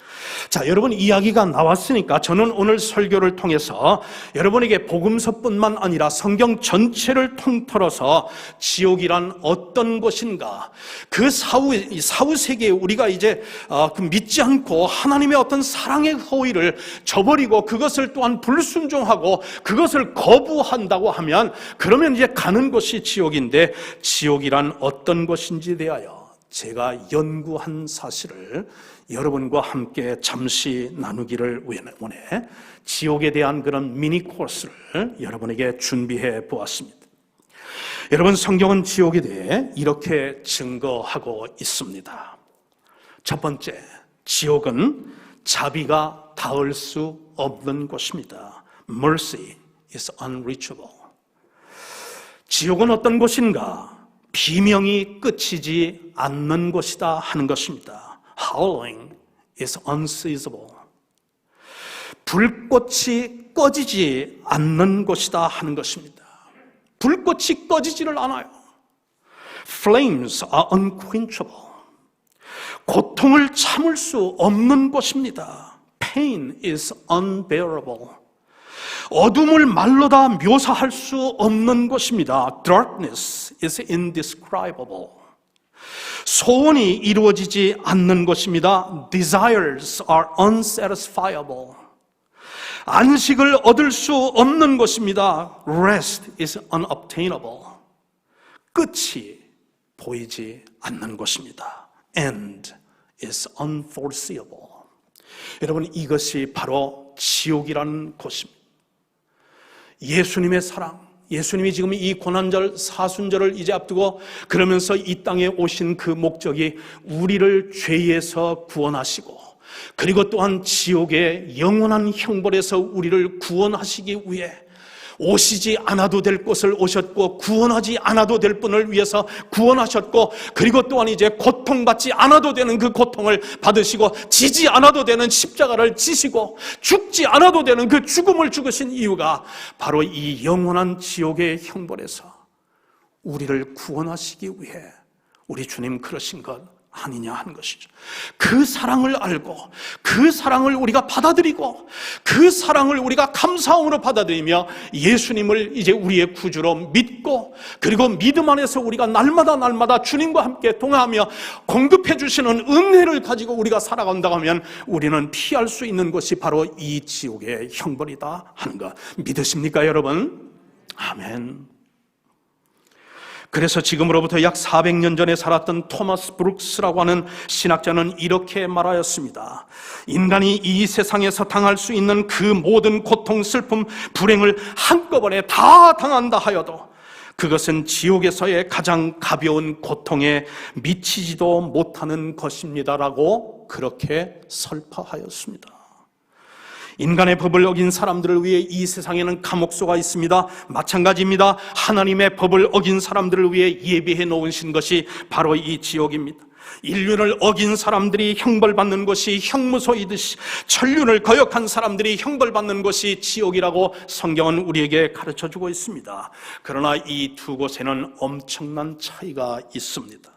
자, 여러분, 이야기가 나왔으니까 저는 오늘 설교를 통해서 여러분에게 복음서뿐만 아니라 성경 전체를 통틀어서 지옥이란 어떤 곳인가, 그 사후 세계에 우리가 이제 믿지 않고 하나님의 어떤 사랑의 호의를 저버리고 그것을 또한 불순종하고 그것을 거부한다고 하면, 그러면 이제 가는 곳이 지옥인데, 지옥이란 어떤 곳인지 대하여 제가 연구한 사실을 여러분과 함께 잠시 나누기를 원해 지옥에 대한 그런 미니 코스를 여러분에게 준비해 보았습니다. 여러분, 성경은 지옥에 대해 이렇게 증거하고 있습니다. 첫 번째, 지옥은 자비가 닿을 수 없는 곳입니다. Mercy is unreachable. 지옥은 어떤 곳인가? 비명이 끝이지 않는 곳이다 하는 것입니다. Howling is unceasable. 불꽃이 꺼지지 않는 곳이다 하는 것입니다. 불꽃이 꺼지지를 않아요. Flames are unquenchable. 고통을 참을 수 없는 곳입니다. Pain is unbearable. 어둠을 말로 다 묘사할 수 없는 곳입니다. Darkness is indescribable. 소원이 이루어지지 않는 것입니다. Desires are unsatisfiable. 안식을 얻을 수 없는 것입니다. Rest is unobtainable. 끝이 보이지 않는 것입니다. End is unforeseeable. 여러분, 이것이 바로 지옥이라는 곳입니다. 예수님의 사랑, 예수님이 지금 이 고난절 사순절을 이제 앞두고 그러면서 이 땅에 오신 그 목적이 우리를 죄에서 구원하시고, 그리고 또한 지옥의 영원한 형벌에서 우리를 구원하시기 위해 오시지 않아도 될 곳을 오셨고, 구원하지 않아도 될 분을 위해서 구원하셨고, 그리고 또한 이제 고통받지 않아도 되는 그 고통을 받으시고, 지지 않아도 되는 십자가를 지시고, 죽지 않아도 되는 그 죽음을 죽으신 이유가 바로 이 영원한 지옥의 형벌에서 우리를 구원하시기 위해 우리 주님 그러신 것 아니냐 하는 것이죠. 그 사랑을 알고, 그 사랑을 우리가 받아들이고, 그 사랑을 우리가 감사함으로 받아들이며 예수님을 이제 우리의 구주로 믿고, 그리고 믿음 안에서 우리가 날마다 주님과 함께 동행하며 공급해 주시는 은혜를 가지고 우리가 살아간다고 하면 우리는 피할 수 있는 것이 바로 이 지옥의 형벌이다 하는 것 믿으십니까, 여러분? 아멘. 그래서 지금으로부터 약 400년 전에 살았던 토마스 브룩스라고 하는 신학자는 이렇게 말하였습니다. 인간이 이 세상에서 당할 수 있는 그 모든 고통, 슬픔, 불행을 한꺼번에 다 당한다 하여도 그것은 지옥에서의 가장 가벼운 고통에 미치지도 못하는 것입니다라고 그렇게 설파하였습니다. 인간의 법을 어긴 사람들을 위해 이 세상에는 감옥소가 있습니다. 마찬가지입니다. 하나님의 법을 어긴 사람들을 위해 예비해 놓으신 것이 바로 이 지옥입니다. 인륜을 어긴 사람들이 형벌받는 것이 형무소이듯이 천륜을 거역한 사람들이 형벌받는 것이 지옥이라고 성경은 우리에게 가르쳐주고 있습니다. 그러나 이 두 곳에는 엄청난 차이가 있습니다.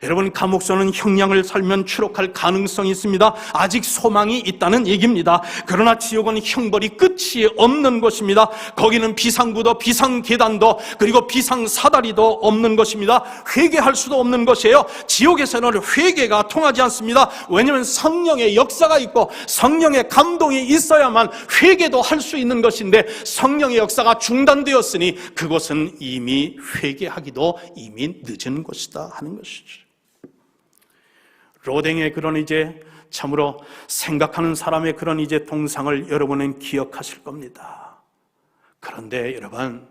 여러분, 감옥소는 형량을 살면 추록할 가능성이 있습니다. 아직 소망이 있다는 얘기입니다. 그러나 지옥은 형벌이 끝이 없는 곳입니다. 거기는 비상구도 비상계단도 그리고 비상사다리도 없는 것입니다. 회개할 수도 없는 것이에요. 지옥에서는 회개가 통하지 않습니다. 왜냐하면 성령의 역사가 있고 성령의 감동이 있어야만 회개도 할 수 있는 것인데, 성령의 역사가 중단되었으니 그것은 이미 회개하기도 이미 늦은 것이다 하는 것이죠. 로댕의 그런 이제 참으로 생각하는 사람의 그런 이제 동상을 여러분은 기억하실 겁니다. 그런데 여러분,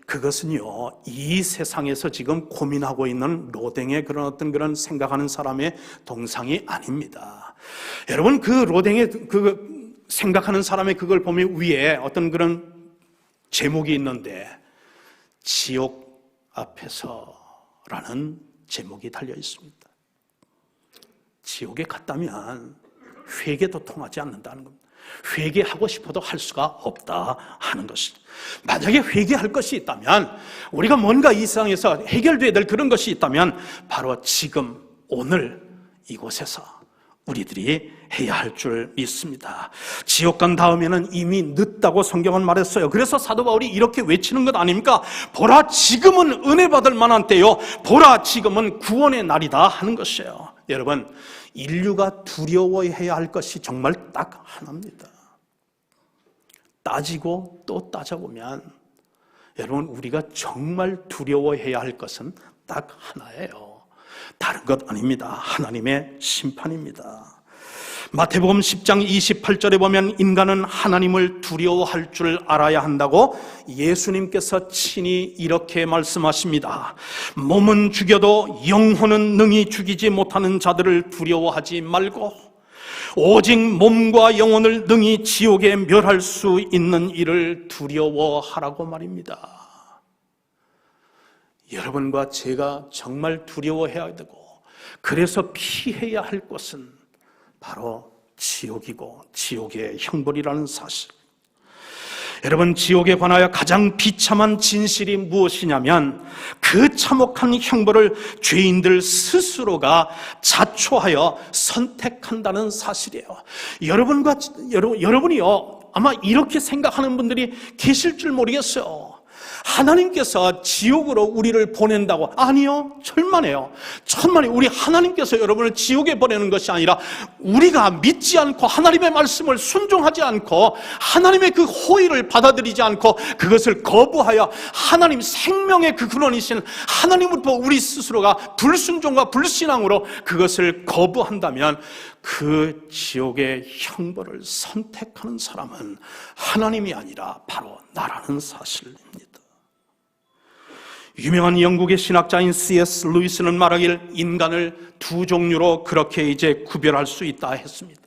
그것은요, 이 세상에서 지금 고민하고 있는 로댕의 그런 어떤 그런 생각하는 사람의 동상이 아닙니다. 여러분, 그 로댕의 그 생각하는 사람의 그걸 보면 위에 어떤 그런 제목이 있는데, 지옥 앞에서라는 제목이 달려 있습니다. 지옥에 갔다면 회개도 통하지 않는다는 겁니다. 회개하고 싶어도 할 수가 없다 하는 것이죠. 만약에 회개할 것이 있다면, 우리가 뭔가 이 세상에서 해결돼야 될 그런 것이 있다면 바로 지금 오늘 이곳에서 우리들이 해야 할 줄 믿습니다. 지옥 간 다음에는 이미 늦다고 성경은 말했어요. 그래서 사도 바울이 이렇게 외치는 것 아닙니까? 보라, 지금은 은혜 받을 만한 때요, 보라, 지금은 구원의 날이다 하는 것이에요. 여러분, 인류가 두려워해야 할 것이 정말 딱 하나입니다. 따지고 또 따져보면 여러분, 우리가 정말 두려워해야 할 것은 딱 하나예요. 다른 것 아닙니다. 하나님의 심판입니다. 마태복음 10장 28절에 보면 인간은 하나님을 두려워할 줄 알아야 한다고 예수님께서 친히 이렇게 말씀하십니다. 몸은 죽여도 영혼은 능히 죽이지 못하는 자들을 두려워하지 말고 오직 몸과 영혼을 능히 지옥에 멸할 수 있는 이를 두려워하라고 말입니다. 여러분과 제가 정말 두려워해야 되고 그래서 피해야 할 것은 바로 지옥이고 지옥의 형벌이라는 사실. 여러분, 지옥에 관하여 가장 비참한 진실이 무엇이냐면 그 참혹한 형벌을 죄인들 스스로가 자초하여 선택한다는 사실이에요. 여러분이요, 아마 이렇게 생각하는 분들이 계실 줄 모르겠어요. 하나님께서 지옥으로 우리를 보낸다고. 아니요, 천만에요. 우리 하나님께서 여러분을 지옥에 보내는 것이 아니라 우리가 믿지 않고 하나님의 말씀을 순종하지 않고 하나님의 그 호의를 받아들이지 않고 그것을 거부하여 하나님 생명의 그 근원이신 하나님으로부터 우리 스스로가 불순종과 불신앙으로 그것을 거부한다면 그 지옥의 형벌을 선택하는 사람은 하나님이 아니라 바로 나라는 사실입니다. 유명한 영국의 신학자인 C.S. 루이스는 말하길 인간을 두 종류로 그렇게 이제 구별할 수 있다 했습니다.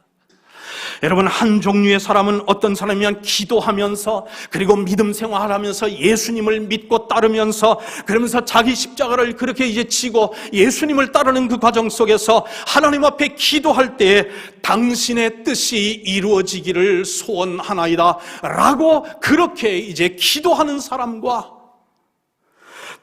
여러분, 한 종류의 사람은 어떤 사람이면 기도하면서 그리고 믿음 생활하면서 예수님을 믿고 따르면서 그러면서 자기 십자가를 그렇게 이제 지고 예수님을 따르는 그 과정 속에서 하나님 앞에 기도할 때에 당신의 뜻이 이루어지기를 소원하나이다 라고 그렇게 이제 기도하는 사람과,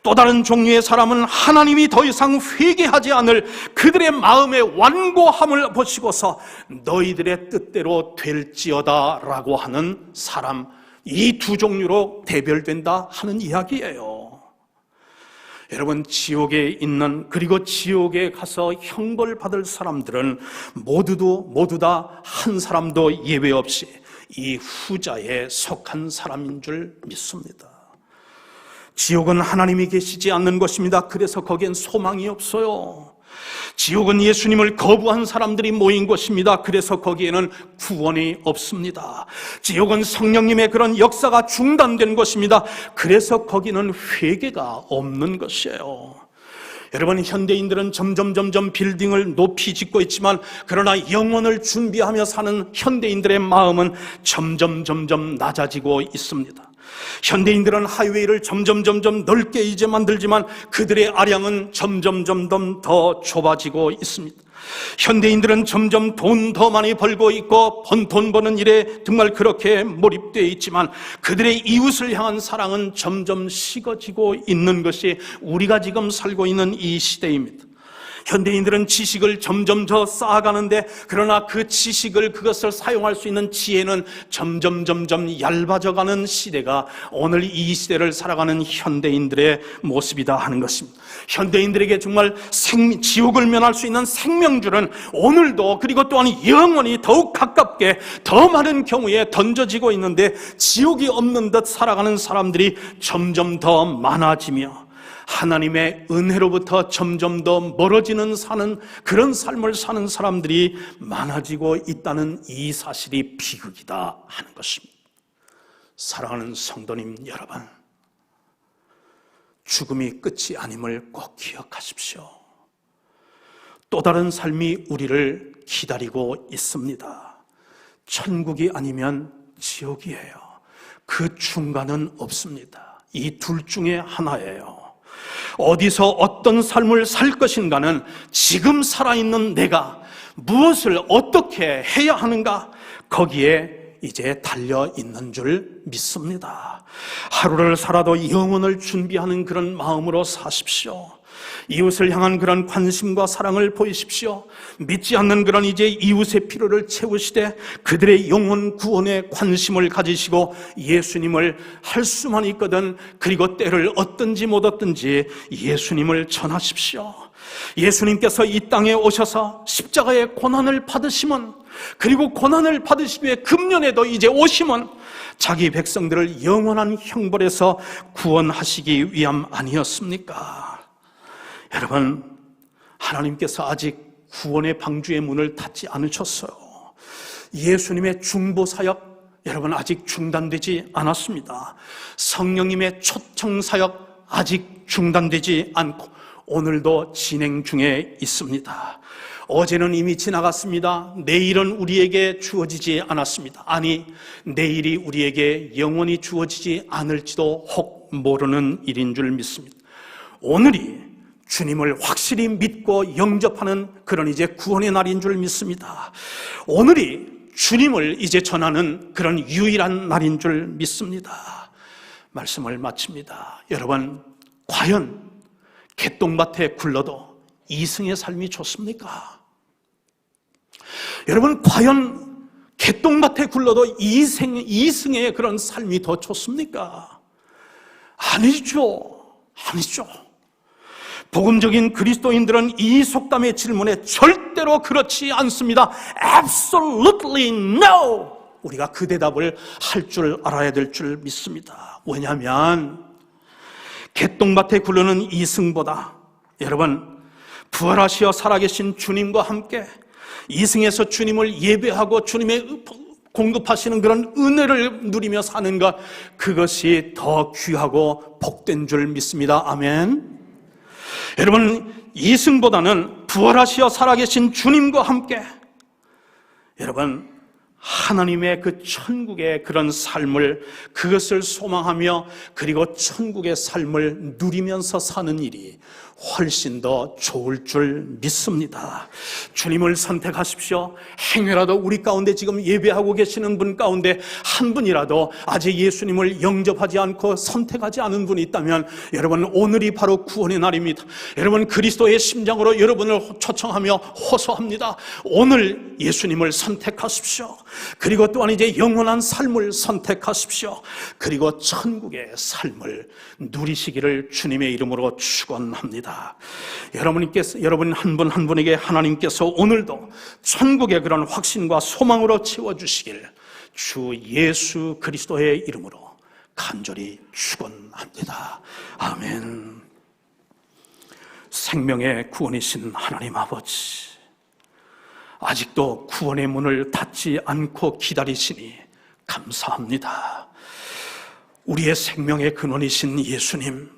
또 다른 종류의 사람은 하나님이 더 이상 회개하지 않을 그들의 마음의 완고함을 보시고서 너희들의 뜻대로 될지어다 라고 하는 사람, 이 두 종류로 대별된다 하는 이야기예요. 여러분, 지옥에 있는, 그리고 지옥에 가서 형벌 받을 사람들은 모두 다 한 사람도 예외 없이 이 후자에 속한 사람인 줄 믿습니다. 지옥은 하나님이 계시지 않는 것입니다. 그래서 거기엔 소망이 없어요. 지옥은 예수님을 거부한 사람들이 모인 곳입니다. 그래서 거기에는 구원이 없습니다. 지옥은 성령님의 그런 역사가 중단된 곳입니다. 그래서 거기는 회개가 없는 것이에요. 여러분, 현대인들은 점점 빌딩을 높이 짓고 있지만 그러나 영혼을 준비하며 사는 현대인들의 마음은 점점 낮아지고 있습니다. 현대인들은 하이웨이를 점점 넓게 이제 만들지만 그들의 아량은 점점 더 좁아지고 있습니다. 현대인들은 점점 돈 더 많이 벌고 있고 돈 버는 일에 정말 그렇게 몰입되어 있지만 그들의 이웃을 향한 사랑은 점점 식어지고 있는 것이 우리가 지금 살고 있는 이 시대입니다. 현대인들은 지식을 점점 더 쌓아가는데, 그러나 그 지식을, 그것을 사용할 수 있는 지혜는 점점 얇아져가는 시대가 오늘 이 시대를 살아가는 현대인들의 모습이다 하는 것입니다. 현대인들에게 정말 지옥을 면할 수 있는 생명줄은 오늘도, 그리고 또한 영원히 더욱 가깝게 더 많은 경우에 던져지고 있는데, 지옥이 없는 듯 살아가는 사람들이 점점 더 많아지며 하나님의 은혜로부터 점점 더 멀어지는 그런 삶을 사는 사람들이 많아지고 있다는 이 사실이 비극이다 하는 것입니다. 사랑하는 성도님 여러분, 죽음이 끝이 아님을 꼭 기억하십시오. 또 다른 삶이 우리를 기다리고 있습니다. 천국이 아니면 지옥이에요. 그 중간은 없습니다. 이 둘 중에 하나예요. 어디서 어떤 삶을 살 것인가는 지금 살아있는 내가 무엇을 어떻게 해야 하는가, 거기에 이제 달려 있는 줄 믿습니다. 하루를 살아도 영혼을 준비하는 그런 마음으로 사십시오. 이웃을 향한 그런 관심과 사랑을 보이십시오. 믿지 않는 그런 이제 이웃의 필요를 채우시되 그들의 영혼 구원에 관심을 가지시고 예수님을 할 수만 있거든, 그리고 때를 얻든지 못 얻든지 예수님을 전하십시오. 예수님께서 이 땅에 오셔서 십자가의 고난을 받으시면, 그리고 고난을 받으시기 위해 금년에도 이제 오시면 자기 백성들을 영원한 형벌에서 구원하시기 위함 아니었습니까? 여러분, 하나님께서 아직 구원의 방주의 문을 닫지 않으셨어요. 예수님의 중보사역, 여러분, 아직 중단되지 않았습니다. 성령님의 초청사역 아직 중단되지 않고 오늘도 진행 중에 있습니다. 어제는 이미 지나갔습니다. 내일은 우리에게 주어지지 않았습니다. 아니, 내일이 우리에게 영원히 주어지지 않을지도 혹 모르는 일인 줄 믿습니다. 오늘이 주님을 확실히 믿고 영접하는 그런 이제 구원의 날인 줄 믿습니다. 오늘이 주님을 이제 전하는 그런 유일한 날인 줄 믿습니다. 말씀을 마칩니다. 여러분, 과연 개똥밭에 굴러도 이승의 삶이 좋습니까? 여러분, 과연 개똥밭에 굴러도 이승의 그런 삶이 더 좋습니까? 아니죠. 아니죠. 복음적인 그리스도인들은 이 속담의 질문에 절대로 그렇지 않습니다. Absolutely no! 우리가 그 대답을 할 줄 알아야 될 줄 믿습니다. 왜냐하면 개똥밭에 굴르는 이승보다, 여러분, 부활하시어 살아계신 주님과 함께 이승에서 주님을 예배하고 주님의 공급하시는 그런 은혜를 누리며 사는 것, 그것이 더 귀하고 복된 줄 믿습니다. 아멘. 여러분, 이승보다는 부활하시어 살아계신 주님과 함께, 여러분, 하나님의 그 천국의 그런 삶을, 그것을 소망하며 그리고 천국의 삶을 누리면서 사는 일이 훨씬 더 좋을 줄 믿습니다. 주님을 선택하십시오. 행여라도 우리 가운데 지금 예배하고 계시는 분 가운데 한 분이라도 아직 예수님을 영접하지 않고 선택하지 않은 분이 있다면, 여러분, 오늘이 바로 구원의 날입니다. 여러분, 그리스도의 심장으로 여러분을 초청하며 호소합니다. 오늘 예수님을 선택하십시오. 그리고 또한 이제 영원한 삶을 선택하십시오. 그리고 천국의 삶을 누리시기를 주님의 이름으로 축원합니다. 여러분 한 분 한 분에게 하나님께서 오늘도 천국의 그런 확신과 소망으로 채워주시길 주 예수 그리스도의 이름으로 간절히 축원합니다. 아멘. 생명의 구원이신 하나님 아버지, 아직도 구원의 문을 닫지 않고 기다리시니 감사합니다. 우리의 생명의 근원이신 예수님,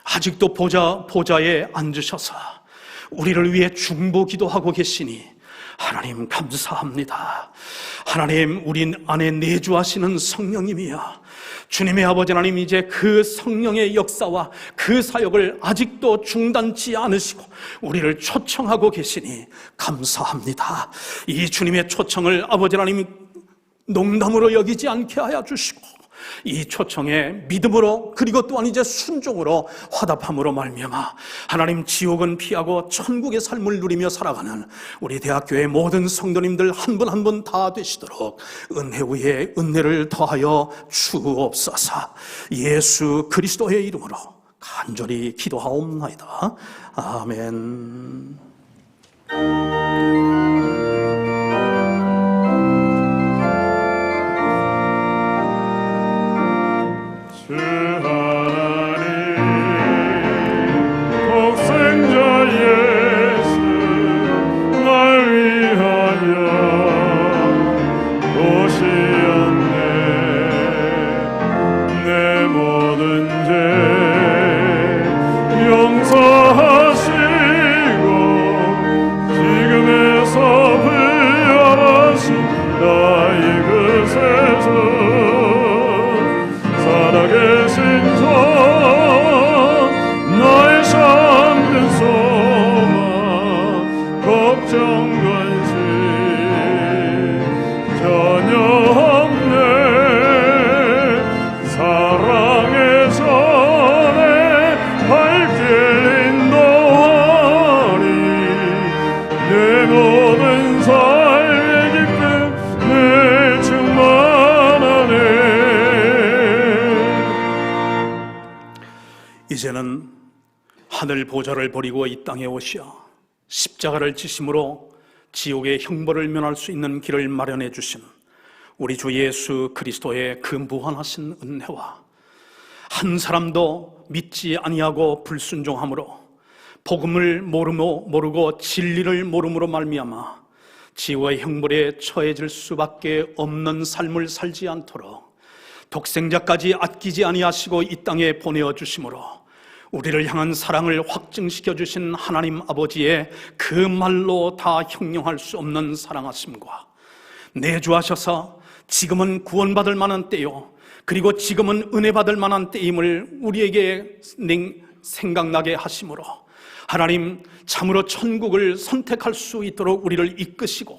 아직도 보좌에 앉으셔서 우리를 위해 중보 기도하고 계시니 하나님 감사합니다. 하나님, 우리 안에 내주하시는 성령님이여, 주님의 아버지 하나님, 이제 그 성령의 역사와 그 사역을 아직도 중단치 않으시고 우리를 초청하고 계시니 감사합니다. 이 주님의 초청을 아버지 하나님 농담으로 여기지 않게 하여 주시고 이 초청에 믿음으로 그리고 또한 이제 순종으로 화답함으로 말미암아 하나님 지옥은 피하고 천국의 삶을 누리며 살아가는 우리 대학교의 모든 성도님들 한 분 한 분 다 되시도록 은혜 위에 은혜를 더하여 주옵소서. 예수 그리스도의 이름으로 간절히 기도하옵나이다. 아멘. 주 하나님 독생자 예수 날 위하여 오시었네. 내 모든 죄 용서하시고 지금에서 불려하신 나의 그 세상 살아계신 주 나의 참된 소망 걱정 근심 전혀 없네. 사랑의 전에 발길 인도하리. 내 모든 삶의 기쁨 늘 충만하네. 이제는 하늘 보좌를 버리고 이 땅에 오시어 십자가를 지심으로 지옥의 형벌을 면할 수 있는 길을 마련해 주신 우리 주 예수 그리스도의 그 무한하신 은혜와 한 사람도 믿지 아니하고 불순종함으로 복음을 모르고 진리를 모름으로 말미암아 지옥의 형벌에 처해질 수밖에 없는 삶을 살지 않도록 독생자까지 아끼지 아니하시고 이 땅에 보내어 주심으로 우리를 향한 사랑을 확증시켜 주신 하나님 아버지의 그 말로 다 형용할 수 없는 사랑하심과 내주하셔서 지금은 구원받을 만한 때요 그리고 지금은 은혜 받을 만한 때임을 우리에게 생각나게 하심으로 하나님 참으로 천국을 선택할 수 있도록 우리를 이끄시고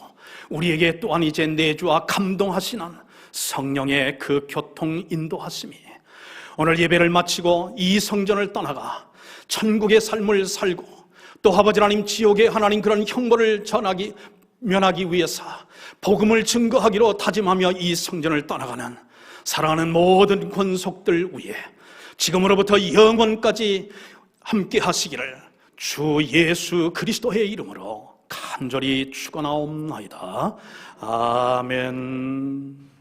우리에게 또한 이제 내주와 감동하시는 성령의 그 교통 인도하심이 오늘 예배를 마치고 이 성전을 떠나가 천국의 삶을 살고 또 아버지 하나님 지옥의 하나님 그런 형벌을 면하기 위해서 복음을 증거하기로 다짐하며 이 성전을 떠나가는 사랑하는 모든 권속들 위에 지금으로부터 영원까지 함께 하시기를 주 예수 그리스도의 이름으로 간절히 축원하옵나이다. 아멘.